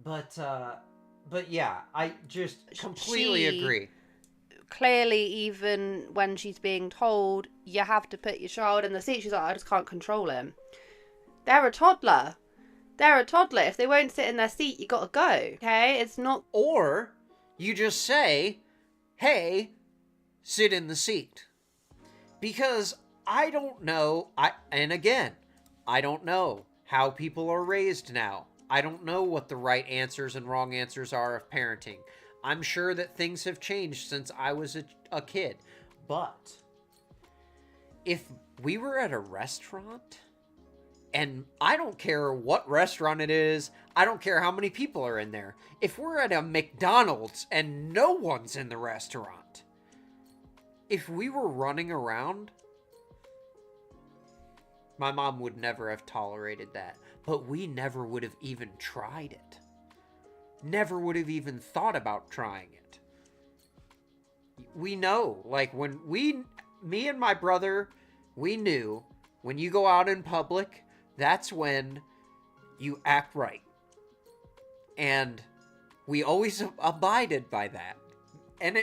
But yeah, I just completely agree. Clearly, even when she's being told you have to put your child in the seat, she's like, I just can't control him. They're a toddler. If they won't sit in their seat, you gotta go. Okay? It's not. Or you just say, hey, sit in the seat. Because I don't know. I don't know how people are raised now. I don't know what the right answers and wrong answers are of parenting. I'm sure that things have changed since I was a kid. But if we were at a restaurant, and I don't care what restaurant it is, I don't care how many people are in there. If we're at a McDonald's and no one's in the restaurant, if we were running around, my mom would never have tolerated that. But we never would have even tried it. Never would have even thought about trying it. We know, like, when me and my brother, we knew when you go out in public, that's when you act right. And we always abided by that. And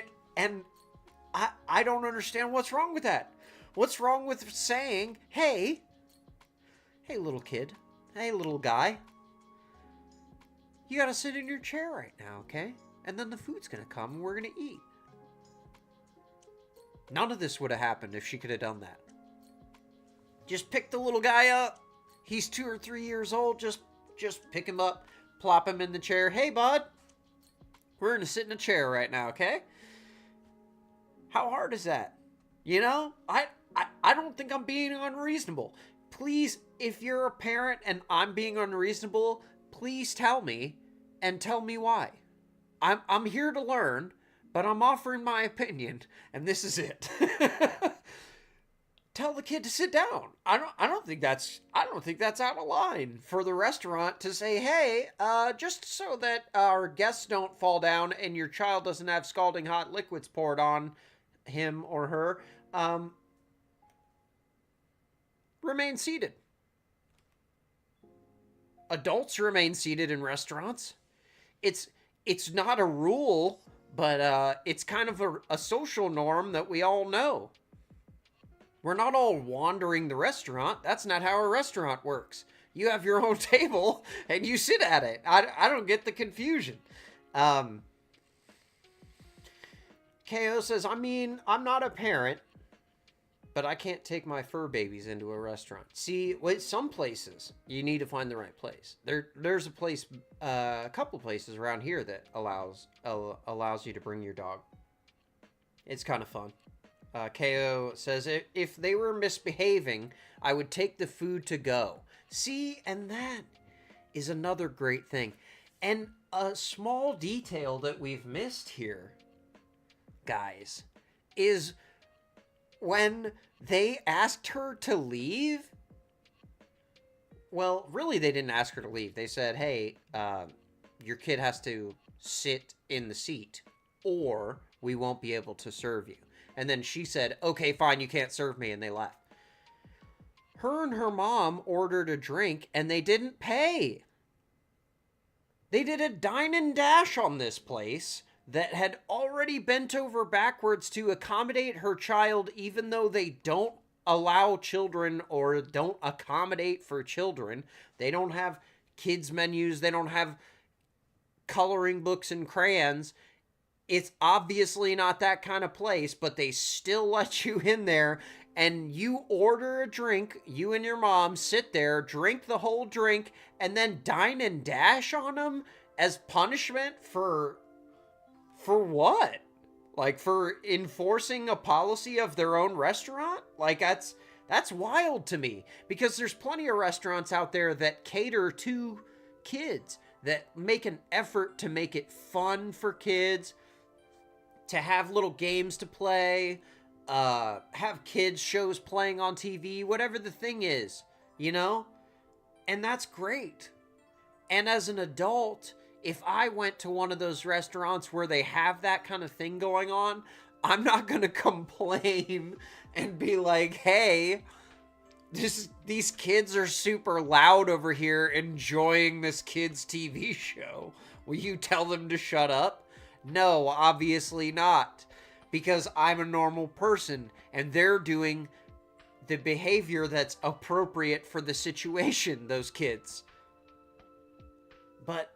I don't understand what's wrong with that. What's wrong with saying, hey little kid, hey little guy, you gotta sit in your chair right now, okay? And then the food's gonna come and we're gonna eat. None of this would have happened if she could have done that. Just pick the little guy up. He's 2 or 3 years old. Just pick him up, plop him in the chair. Hey, bud, we're gonna sit in a chair right now, okay? How hard is that? You know, I don't think I'm being unreasonable. Please, if you're a parent and I'm being unreasonable, please tell me and tell me why. I'm here to learn, but I'm offering my opinion, and this is it. Tell the kid to sit down. I don't think that's out of line for the restaurant to say, hey, just so that our guests don't fall down and your child doesn't have scalding hot liquids poured on him or her, remain seated. Adults remain seated in restaurants. It's not a rule, but it's kind of a social norm that we all know. We're not all wandering the restaurant. That's not how a restaurant works. You have your own table and you sit at it. I don't get the confusion. KO says, I mean, I'm not a parent, but I can't take my fur babies into a restaurant. See, with some places, you need to find the right place. There's a place, a couple places around here that allows you to bring your dog. It's kind of fun. KO says, if they were misbehaving, I would take the food to go. See, and that is another great thing. And a small detail that we've missed here, guys, is when they asked her to leave. Well, really, they didn't ask her to leave. They said, hey, your kid has to sit in the seat or we won't be able to serve you. And then she said, okay, fine, you can't serve me. And they left. Her and her mom ordered a drink and they didn't pay. They did a dine and dash on this place that had already bent over backwards to accommodate her child, even though they don't allow children or don't accommodate for children. They don't have kids menus. They don't have coloring books and crayons. It's obviously not that kind of place, but they still let you in there, and you order a drink. You and your mom sit there, drink the whole drink, and then dine and dash on them as punishment for what? Like, for enforcing a policy of their own restaurant? Like, that's wild to me, because there's plenty of restaurants out there that cater to kids, that make an effort to make it fun for kids, to have little games to play, have kids shows playing on TV, whatever the thing is, you know? And that's great. And as an adult, if I went to one of those restaurants where they have that kind of thing going on, I'm not going to complain and be like, hey, these kids are super loud over here enjoying this kid's TV show. Will you tell them to shut up? No, obviously not. Because I'm a normal person and they're doing the behavior that's appropriate for the situation, those kids. But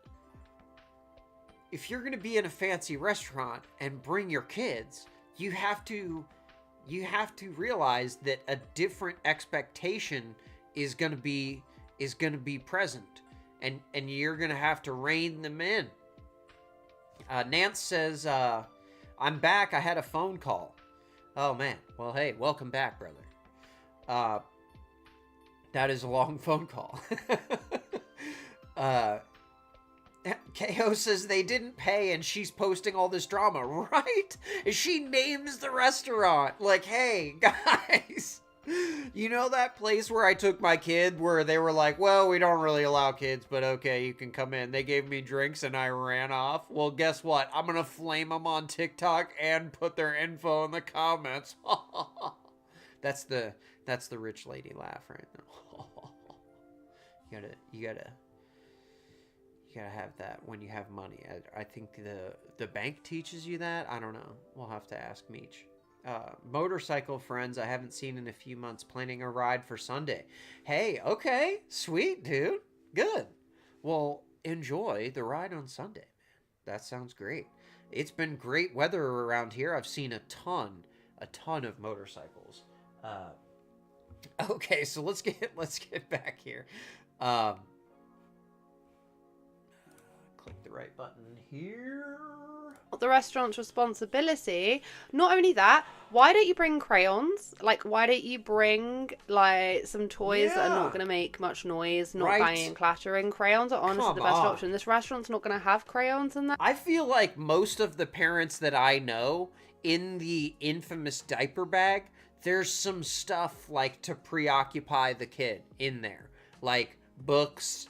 if you're going to be in a fancy restaurant and bring your kids, you have to realize that a different expectation is going to be present, and you're going to have to rein them in. Nance says, I'm back. I had a phone call. Oh man. Well, hey, welcome back, brother. That is a long phone call. KO says they didn't pay and she's posting all this drama, right? She names the restaurant. Like, hey, guys, you know that place where I took my kid where they were like, well, we don't really allow kids, but okay, you can come in. They gave me drinks and I ran off. Well, guess what? I'm going to flame them on TikTok and put their info in the comments. That's the rich lady laugh right now. You gotta have that when you have money. I think the bank teaches you that. I don't know. We'll have to ask Meech. Motorcycle friends I haven't seen in a few months, planning a ride for Sunday. Hey, okay, sweet, dude. Good. Well, enjoy the ride on Sunday, man. That sounds great. It's been great weather around here. I've seen a ton of motorcycles. Okay, so let's get back here. Click the right button here. The restaurant's responsibility. Not only that, why don't you bring crayons? Like, why don't you bring like some toys that are not going to make much noise, not banging and clattering? Crayons are honestly the best option. This restaurant's not going to have crayons in there. I feel like most of the parents that I know, in the infamous diaper bag, there's some stuff like to preoccupy the kid in there, like books,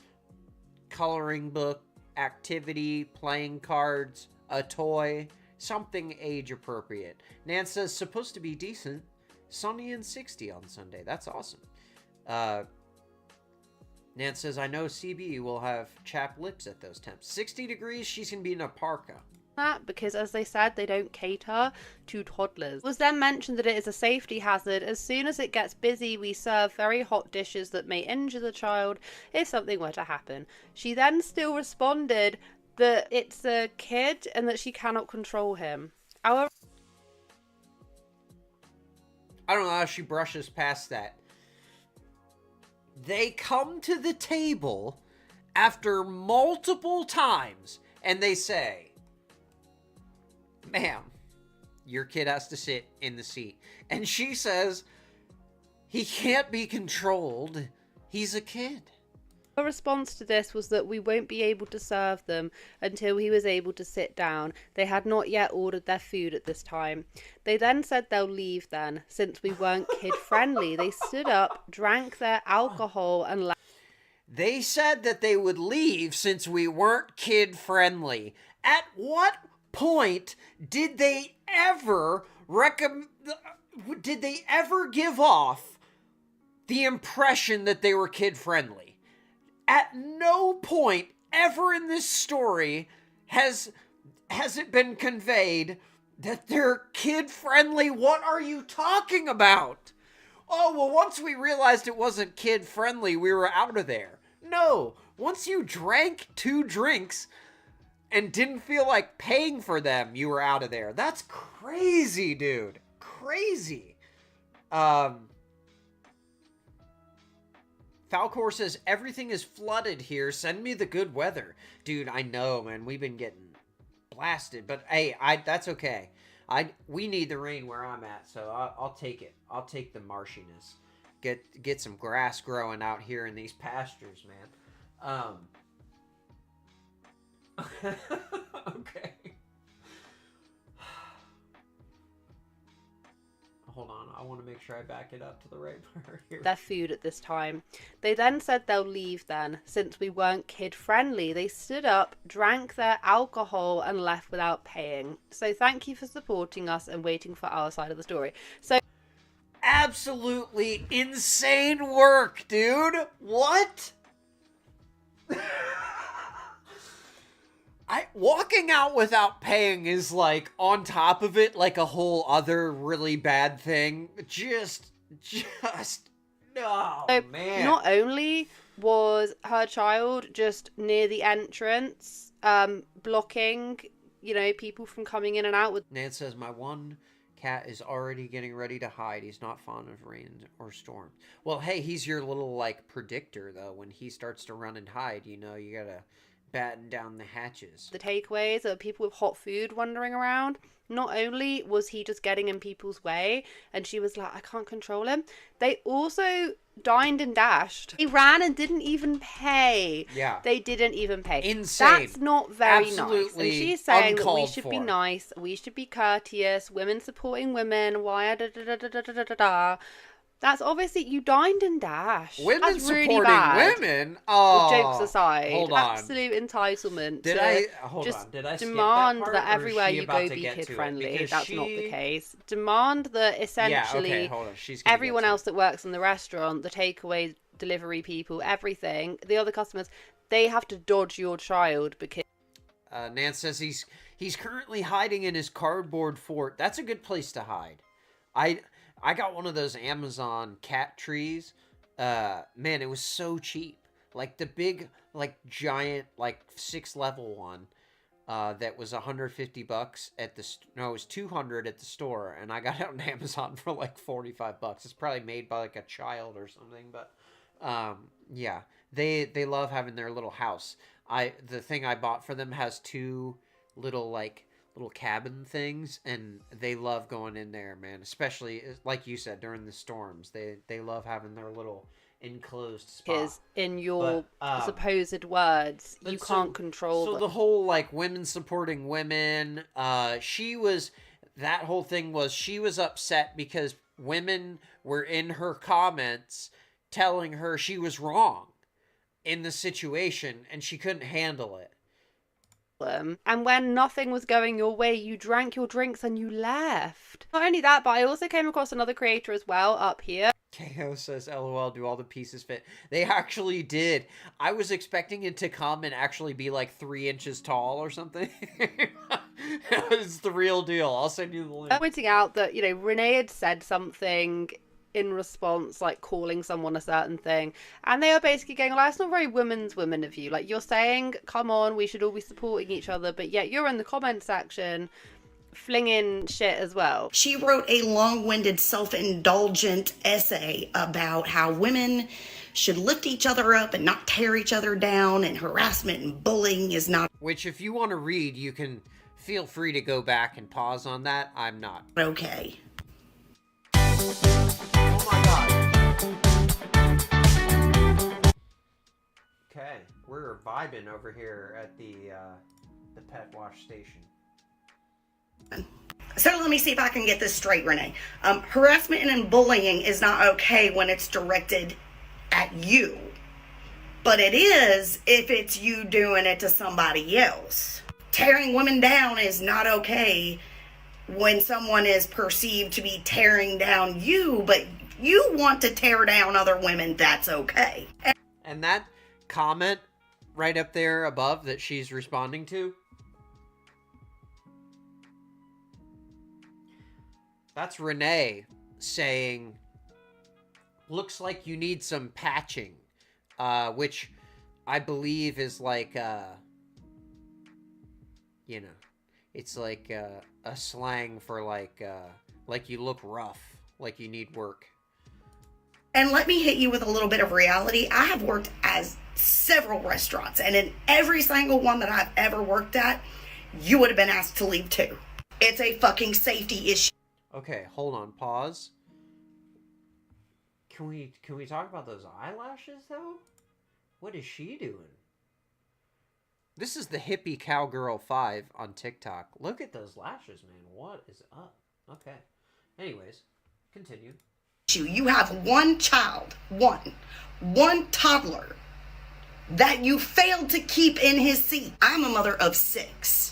coloring book, activity, playing cards, a toy, something age appropriate. Nan says, supposed to be decent, sunny and 60 on Sunday. That's awesome. Nan says, I know CB will have chapped lips at those temps. 60 degrees, she's gonna be in a parka. that because, as they said, they don't cater to toddlers. It was then mentioned that it is a safety hazard. As soon as it gets busy, we serve very hot dishes that may injure the child if something were to happen. She then still responded that it's a kid and that she cannot control him. Our I don't know how she brushes past that. They come to the table after multiple times and they say, ma'am, your kid has to sit in the seat. And she says, he can't be controlled. He's a kid. Her response to this was that we won't be able to serve them until he was able to sit down. They had not yet ordered their food at this time. They then said they'll leave then, since we weren't kid friendly. They stood up, drank their alcohol and left. They said that they would leave since we weren't kid friendly. At what point did they ever give off the impression that they were kid friendly? At no point ever in this story has it been conveyed that they're kid friendly. What are you talking about? Oh, well, once we realized it wasn't kid friendly, we were out of there. No, once you drank 2 drinks and didn't feel like paying for them, you were out of there. That's crazy, dude. Crazy. Falcor says, everything is flooded here. Send me the good weather. Dude, I know, man. We've been getting blasted. But, hey, that's okay. We need the rain where I'm at, so I'll take it. I'll take the marshiness. Get some grass growing out here in these pastures, man. Okay. Hold on, I want to make sure I back it up to the right part here. Their food at this time. They then said they'll leave then, since we weren't kid friendly. They stood up, drank their alcohol and left without paying. So thank you for supporting us and waiting for our side of the story. So absolutely insane work, dude. What? Walking out without paying is like on top of it, like a whole other really bad thing. Just no, so man. Not only was her child just near the entrance, blocking, people from coming in and out with. Nance says, my one cat is already getting ready to hide. He's not fond of rain or storms. Well, hey, he's your little, predictor, though. When he starts to run and hide, you gotta batten down the hatches. The takeaways are people with hot food wandering around. Not only was he just getting in people's way, and she was like, I can't control him, they also dined and dashed. He ran and didn't even pay. Yeah. They didn't even pay. Insane. That's not very Absolutely nice. And she's saying that we uncalled should for. be nice, we should be courteous, women supporting women, why da da da da da da da da. That's obviously, you dined and dashed. Women That's supporting really bad. women? Oh, Jokes aside, hold on. absolute entitlement. Did to I just skip that demand part, that or is everywhere she you about go to be get to kid it? friendly. Because That's not she- the case. Demand that essentially Yeah, okay, hold on. She's gonna everyone get to else that works in the restaurant, the takeaway delivery people, everything, the other customers, they have to dodge your child because. Nance says he's currently hiding in his cardboard fort. That's a good place to hide. I got one of those Amazon cat trees. Man, it was so cheap. Like the big, giant, 6-level one. That was $150 at the it was $200 at the store, and I got it on Amazon for $45. It's probably made by a child or something, but yeah, they love having their little house. The thing I bought for them has 2 little cabin things, and they love going in there, man. Especially like you said, during the storms, they love having their little enclosed spot. Is in your supposed words, you can't control. So the whole women supporting women, she was upset because women were in her comments telling her she was wrong in the situation, and she couldn't handle it. And when nothing was going your way, you drank your drinks and you left. Not only that, but I also came across another creator as well up here. KO says, LOL, do all the pieces fit? They actually did. I was expecting it to come and actually be 3 inches tall or something. It's the real deal. I'll send you the link. Pointing out that, you know, Renee had said something in response, like calling someone a certain thing, and they were basically going, like, that's not very women of you. Like, you're saying, come on, we should all be supporting each other, but yet you're in the comment section flinging shit as well. She wrote a long-winded, self-indulgent essay about how women should lift each other up and not tear each other down, and harassment and bullying is not... Which, if you want to read, you can feel free to go back and pause on that. I'm not. ...okay. Oh my god. Okay, we're vibing over here at the pet wash station. So let me see if I can get this straight, Renee. Harassment and bullying is not okay when it's directed at you. But it is if it's you doing it to somebody else. Tearing women down is not okay when someone is perceived to be tearing down you, but you want to tear down other women, that's okay. And that comment right up there above that she's responding to, that's Renee saying, looks like you need some patching, which I believe is like, you know, it's like a slang for like you look rough, like you need work. And let me hit you with a little bit of reality. I have worked as several restaurants, and in every single one that I've ever worked at, you would have been asked to leave too. It's a fucking safety issue. Okay, hold on, pause. Can we talk about those eyelashes though? What is she doing? This is the hippie cowgirl 5 on TikTok. Look at those lashes, man. What is up? Okay. Anyways, continue. You have one child, one toddler that you failed to keep in his seat. I'm a mother of 6.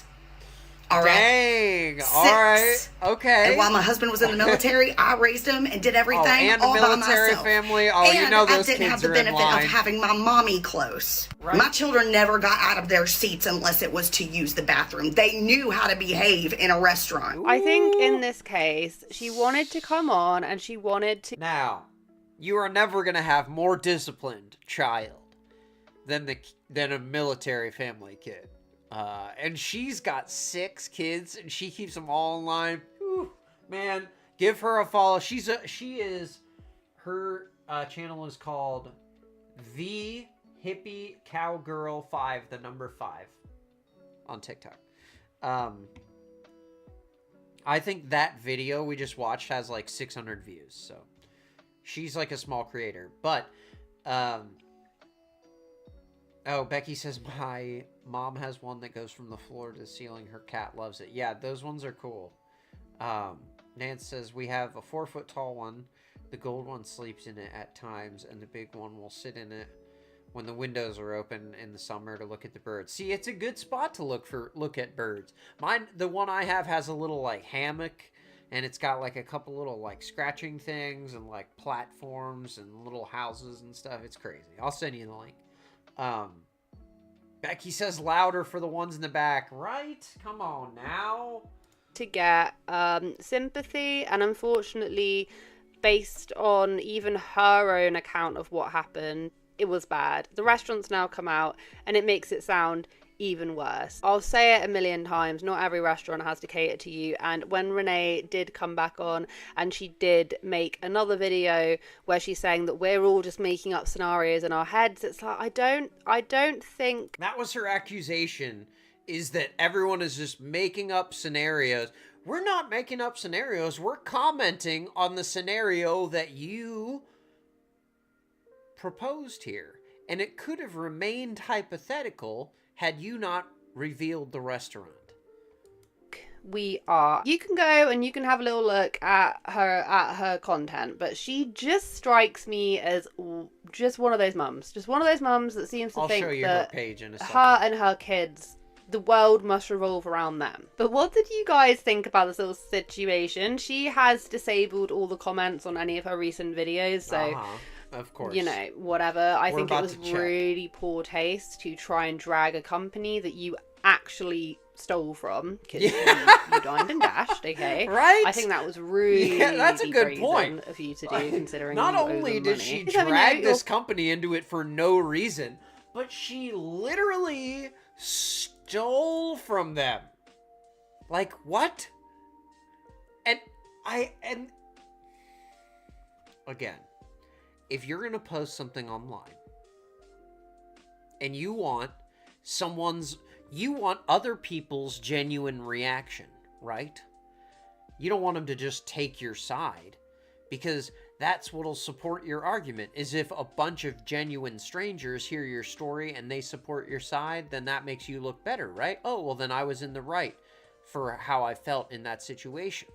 All right. Dang. 6. All right. Okay. And while my husband was in the military, I raised him and did everything and all a by military myself. family. Oh, and you know those I didn't kids have the are in benefit line. of having my mommy close. Right. My children never got out of their seats unless it was to use the bathroom. They knew how to behave in a restaurant. I think in this case, she wanted to come on and she wanted to... Now, you are never going to have more disciplined child than a military family kid. And she's got 6 kids and she keeps them all in line. Whew, man, give her a follow. Her channel is called The Hippie Cowgirl 5, the number 5 on TikTok. I think that video we just watched has like 600 views, so she's like a small creator. But oh, Becky says my mom has one that goes from the floor to the ceiling. Her cat loves it. Yeah, those ones are cool. Nance says we have a 4-foot tall one. The gold one sleeps in it at times, and the big one will sit in it when the windows are open in the summer to look at the birds. See, it's a good spot to look at birds. The one I have has a little like hammock, and it's got like a couple little like scratching things and like platforms and little houses and stuff. It's crazy. I'll send you the link. Becky says louder for the ones in the back. Right? Come on now. To get sympathy, and unfortunately, based on even her own account of what happened, it was bad. The restaurant's now come out and it makes it sound even worse. I'll say it a million times, not every restaurant has to cater to you. And when Renee did come back on and she did make another video where she's saying that we're all just making up scenarios in our heads, it's like, I don't think that was her accusation, is that everyone is just making up scenarios. We're not making up scenarios. We're commenting on the scenario that you proposed here. And it could have remained hypothetical had you not revealed the restaurant. We are. You can go and you can have a little look at her content, but she just strikes me as just one of those mums. Just one of those mums that seems to think show you that her page in a second. Her and her kids, the world must revolve around them. But what did you guys think about this little situation? She has disabled all the comments on any of her recent videos, so of course, you know, whatever. I think it was about to check. really poor taste to try and drag a company that you actually stole from, because Yeah. you dined and dashed, okay? Right? I think that was really that's a good brazen point. of you to do, considering Not you owe only them did money. she Just let me know drag your- this company into it for no reason, but she literally stole from them. Like, what? And again, if you're gonna post something online and you want other people's genuine reaction, right? You don't want them to just take your side, because that's what'll support your argument. Is if a bunch of genuine strangers hear your story and they support your side, then that makes you look better, right? Oh, well, then I was in the right for how I felt in that situation.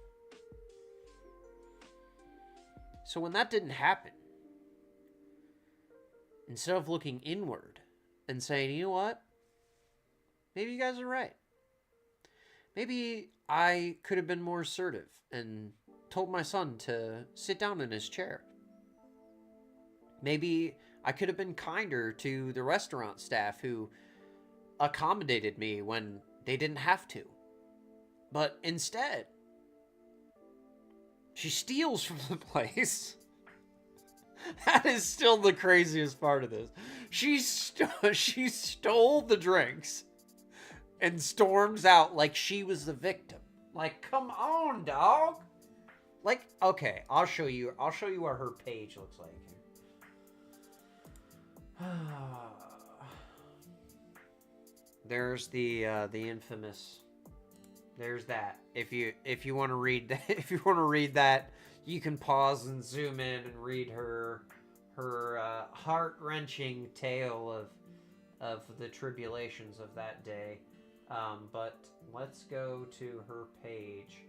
So when that didn't happen, instead of looking inward and saying, you know what? Maybe you guys are right. Maybe I could have been more assertive and told my son to sit down in his chair. Maybe I could have been kinder to the restaurant staff who accommodated me when they didn't have to. But instead, she steals from the place. That is still the craziest part of this. She stole the drinks and storms out like she was the victim. Like, come on, dog. Like, okay, I'll show you what her page looks like here. There's the infamous. There's that. If you want to read that, you can pause and zoom in and read her heart-wrenching tale of the tribulations of that day. But let's go to her page,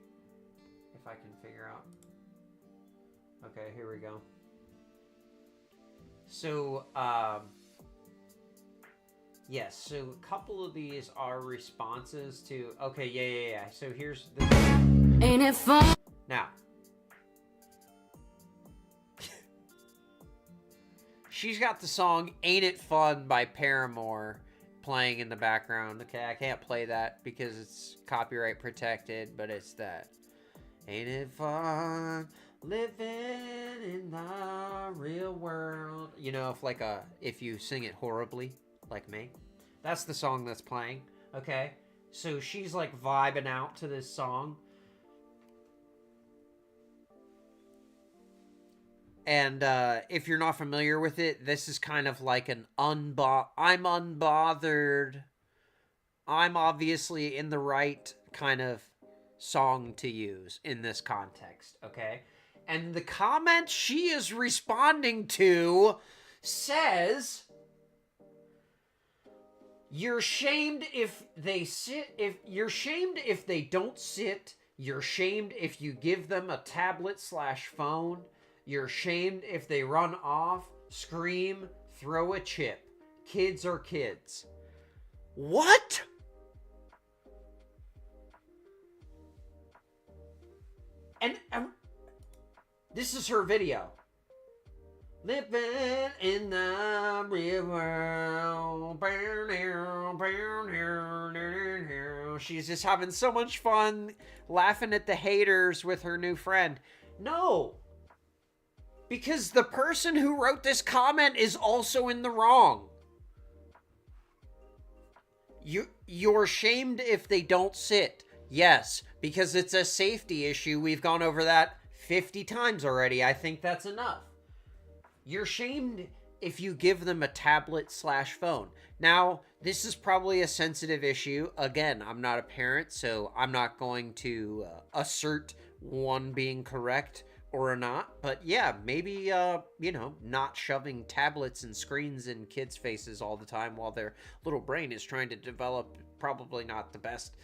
if I can figure out. Okay, here we go. So, yes, so a couple of these are responses to... Okay, yeah. So here's the... Ain't it fun? Now. She's got the song Ain't It Fun by Paramore playing in the background. Okay, I can't play that because it's copyright protected, but it's that. Ain't it fun living in the real world? You know, if you sing it horribly, like me. That's the song that's playing. Okay, so she's like vibing out to this song. And if you're not familiar with it, this is kind of like an I'm unbothered, I'm obviously in the right kind of song to use in this context, okay? And the comment she is responding to says, you're shamed if they don't sit, you're shamed if you give them a tablet/phone, you're shamed if they run off, scream, throw a chip. Kids are kids. What? And this is her video. Living in the real world. She's just having so much fun laughing at the haters with her new friend. No. Because the person who wrote this comment is also in the wrong. You're shamed if they don't sit. Yes, because it's a safety issue. We've gone over that 50 times already. I think that's enough. You're shamed if you give them a tablet/phone. Now, this is probably a sensitive issue. Again, I'm not a parent, so I'm not going to assert one being correct or not. But yeah, maybe, not shoving tablets and screens in kids' faces all the time while their little brain is trying to develop. Probably not the best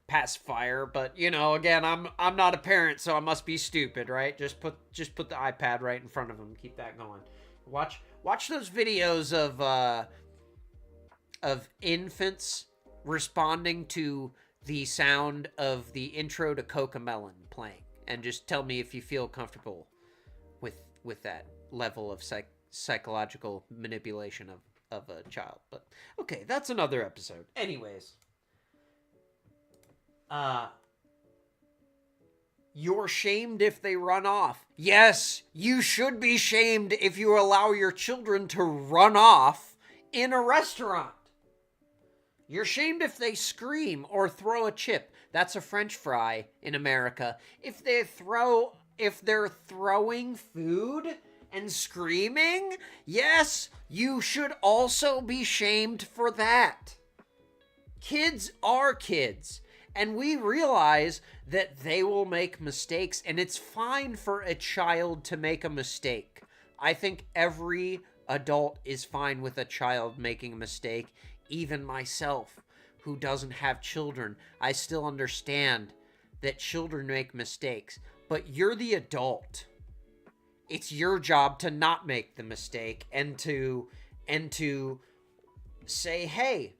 pacifier, but again, I'm not a parent, so I must be stupid, right? Just put the iPad right in front of them. Keep that going. Watch those videos of infants responding to the sound of the intro to Cocomelon playing, and just tell me if you feel comfortable with that level of psychological manipulation of a child. But okay, that's another episode. Anyways, You're shamed if they run off. Yes, you should be shamed if you allow your children to run off in a restaurant. You're shamed if they scream or throw a chip. That's a French fry in America. If they're throwing food and screaming, yes, you should also be shamed for that. Kids are kids. And we realize that they will make mistakes, and it's fine for a child to make a mistake. I think every adult is fine with a child making a mistake, even myself, who doesn't have children. I still understand that children make mistakes, but you're the adult. It's your job to not make the mistake and to say, hey,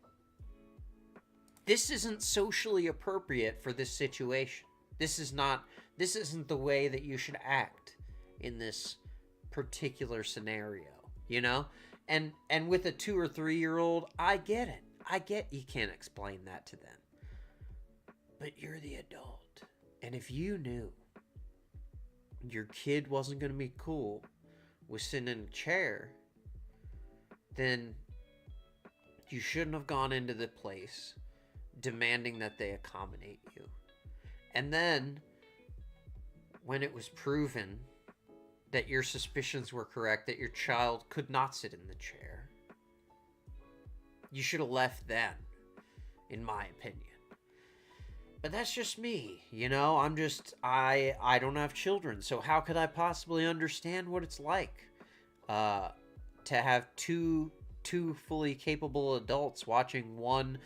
this isn't socially appropriate for this situation. This isn't the way that you should act in this particular scenario, you know? And with a 2 or 3 year old, I get it. I get you can't explain that to them. But you're the adult. And if you knew your kid wasn't going to be cool with sitting in a chair, then you shouldn't have gone into the place demanding that they accommodate you. And then, when it was proven that your suspicions were correct, that your child could not sit in the chair, you should have left then, in my opinion. But that's just me, you know? I don't have children, so how could I possibly understand what it's like to have two fully capable adults watching one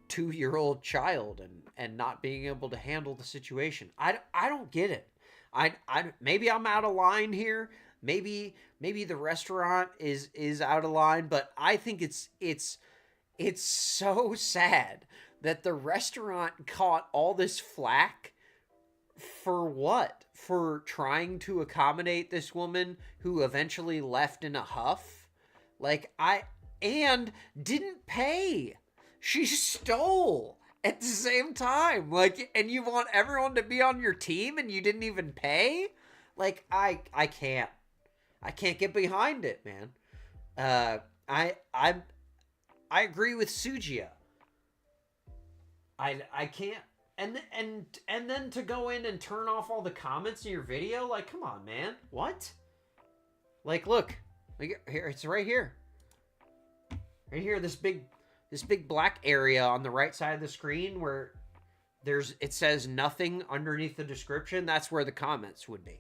2-year-old child and not being able to handle the situation. I don't get it. I maybe I'm out of line here. Maybe the restaurant is out of line, but I think it's so sad that the restaurant caught all this flack for what? For trying to accommodate this woman who eventually left in a huff? And didn't pay. She stole at the same time. And you want everyone to be on your team and you didn't even pay? I can't. I can't get behind it, man. I agree with Sujia. I can't. And then to go in and turn off all the comments in your video, come on, man. What? Look. Here, it's right here. Right here, this big black area on the right side of the screen where it says nothing underneath the description. That's where the comments would be.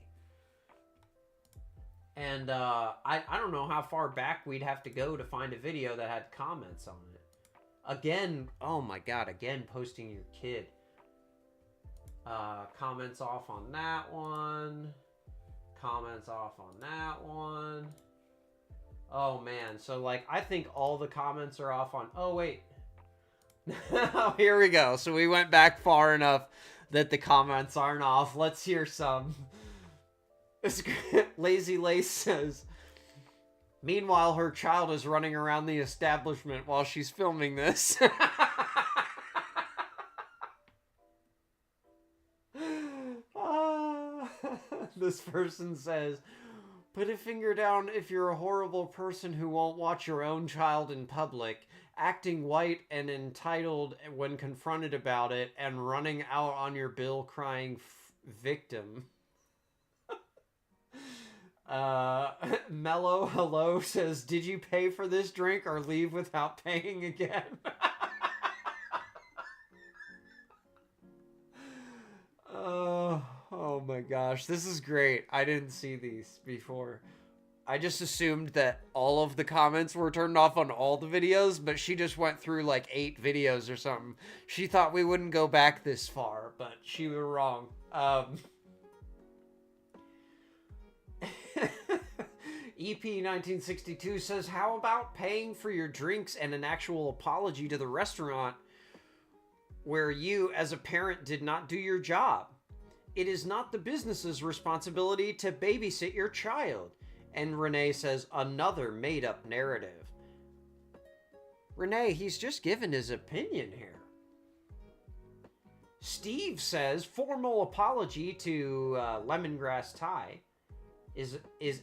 And I don't know how far back we'd have to go to find a video that had comments on it. Again, oh my god, again posting your kid. Comments off on that one. Comments off on that one. Oh man, so I think all the comments are off on... Oh wait. Here we go. So we went back far enough that the comments aren't off. Let's hear some. Lazy Lace says, meanwhile, her child is running around the establishment while she's filming this. This person says, put a finger down if you're a horrible person who won't watch your own child in public, acting white and entitled when confronted about it, and running out on your bill crying victim. Mellow Hello says, did you pay for this drink or leave without paying again? Oh my gosh, this is great. I didn't see these before. I just assumed that all of the comments were turned off on all the videos, but she just went through 8 videos or something. She thought we wouldn't go back this far, but she was wrong. EP1962 says, how about paying for your drinks and an actual apology to the restaurant where you, as a parent, did not do your job? It is not the business's responsibility to babysit your child. And Renee says, another made-up narrative. Renee, he's just giving his opinion here. Steve says formal apology to Lemongrass Tie is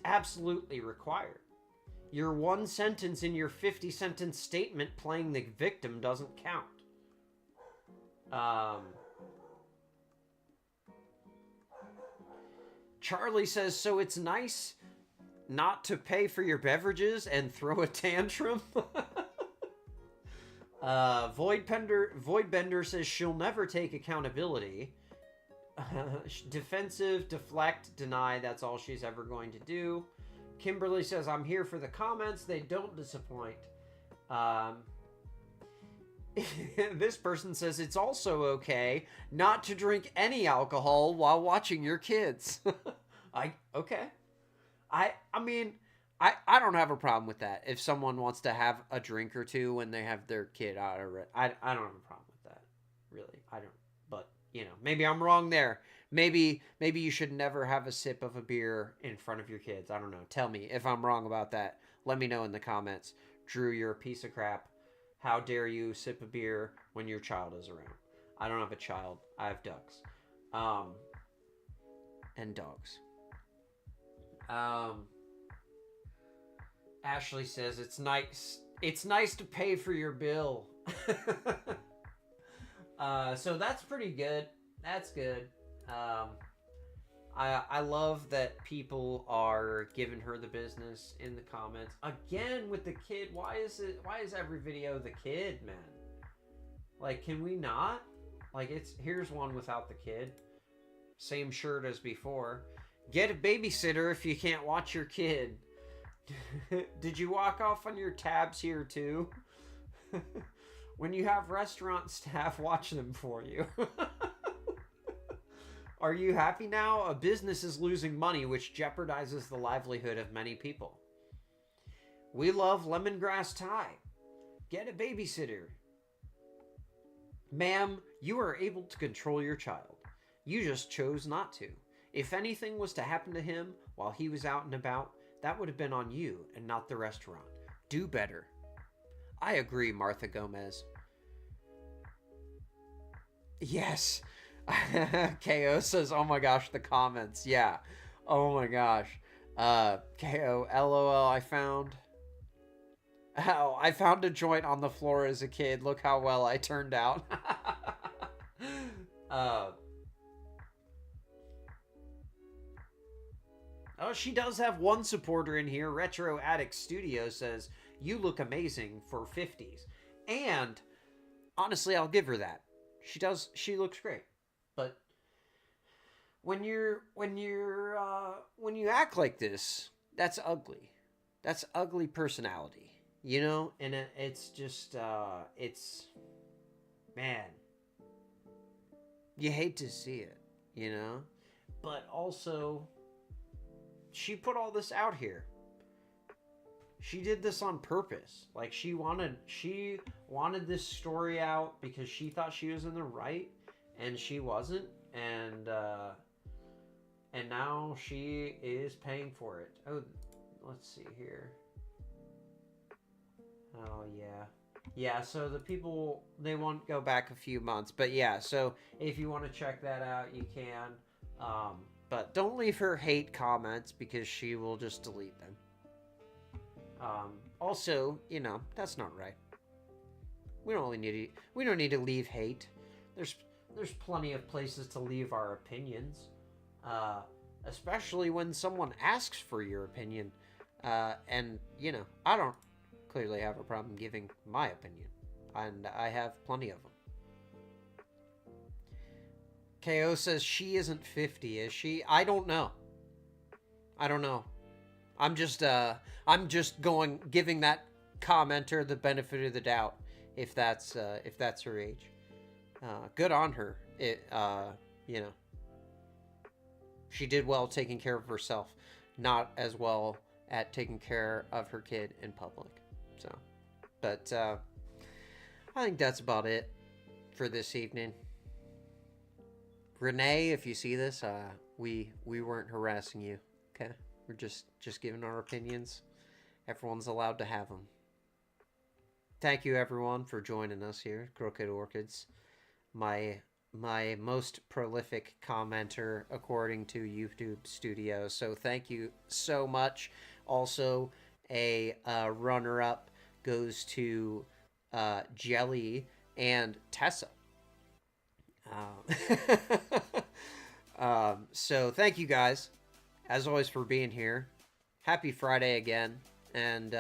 absolutely required. Your one sentence in your 50-sentence statement playing the victim doesn't count. Charlie says, so it's nice not to pay for your beverages and throw a tantrum. Voidbender says she'll never take accountability. Defensive, deflect, deny, that's all she's ever going to do. Kimberly says, I'm here for the comments. They don't disappoint. This person says it's also okay not to drink any alcohol while watching your kids. Okay. I mean, I don't have a problem with that. If someone wants to have a drink or two when they have their kid out of it, I don't have a problem with that. Really, I don't. But, maybe I'm wrong there. Maybe you should never have a sip of a beer in front of your kids. I don't know. Tell me if I'm wrong about that. Let me know in the comments. Drew, you're a piece of crap. How dare you sip a beer when your child is around? I don't have a child. I have ducks. And dogs. Ashley says it's nice to pay for your bill. So that's pretty good. That's good. I love that people are giving her the business in the comments. Again with the kid, why is every video the kid, man? Like, can we not? Like, here's one without the kid. Same shirt as before. Get a babysitter if you can't watch your kid. Did you walk off on your tabs here too? When you have restaurant staff watch them for you. Are you happy now? A business is losing money, which jeopardizes the livelihood of many people. We love Lemongrass Tie. Get a babysitter. Ma'am, you are able to control your child. You just chose not to. If anything was to happen to him while he was out and about, that would have been on you and not the restaurant. Do better. I agree, Martha Gomez. Yes. KO says, oh my gosh, the comments. Yeah. Oh my gosh. KO, LOL, I found a joint on the floor as a kid. Look how well I turned out. Oh, she does have one supporter in here. Retro Addict Studio says, you look amazing for 50s. And honestly, I'll give her that. She looks great. But when you act like this, that's ugly. That's ugly personality, And it's just, man, you hate to see it, But also, she put all this out here. She did this on purpose. Like, she wanted this story out because she thought she was in the right, and she wasn't, and now she is paying for it. Oh, let's see here. Oh, yeah, so the people, they won't go back a few months, but yeah, so if you want to check that out, you can. But don't leave her hate comments because she will just delete them. Also, that's not right. We don't need to leave hate. There's plenty of places to leave our opinions. Especially when someone asks for your opinion. And I don't clearly have a problem giving my opinion. And I have plenty of them. KO says she isn't 50, is she? I don't know. I'm just giving that commenter the benefit of the doubt if that's her age. Good on her. She did well taking care of herself, not as well at taking care of her kid in public. So, but I think that's about it for this evening. Renee, if you see this, we weren't harassing you, okay? We're just giving our opinions. Everyone's allowed to have them. Thank you, everyone, for joining us here, Crooked Orchids. My my most prolific commenter according to YouTube Studios. So thank you so much. Also, a runner-up goes to Jelly and Tessa. So thank you guys, as always, for being here. Happy Friday again, and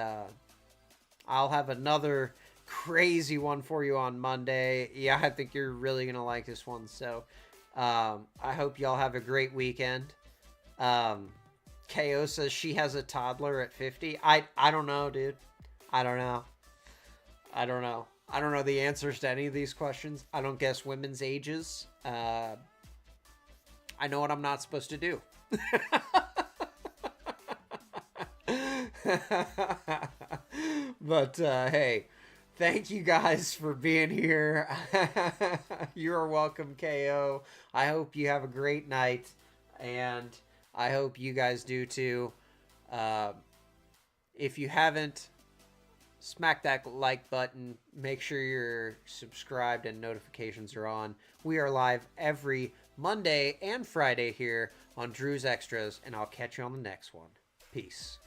I'll have another crazy one for you on Monday. Yeah, I think you're really gonna like this one. So I hope y'all have a great weekend. KO says she has a toddler at 50. I don't know, dude. I don't know the answers to any of these questions. I don't guess women's ages. I know what I'm not supposed to do. But hey, thank you guys for being here. You're welcome, KO. I hope you have a great night, and I hope you guys do too. If you haven't, smack that like button. Make sure you're subscribed and notifications are on. We are live every Monday and Friday here on Drew's Extras, and I'll catch you on the next one. Peace.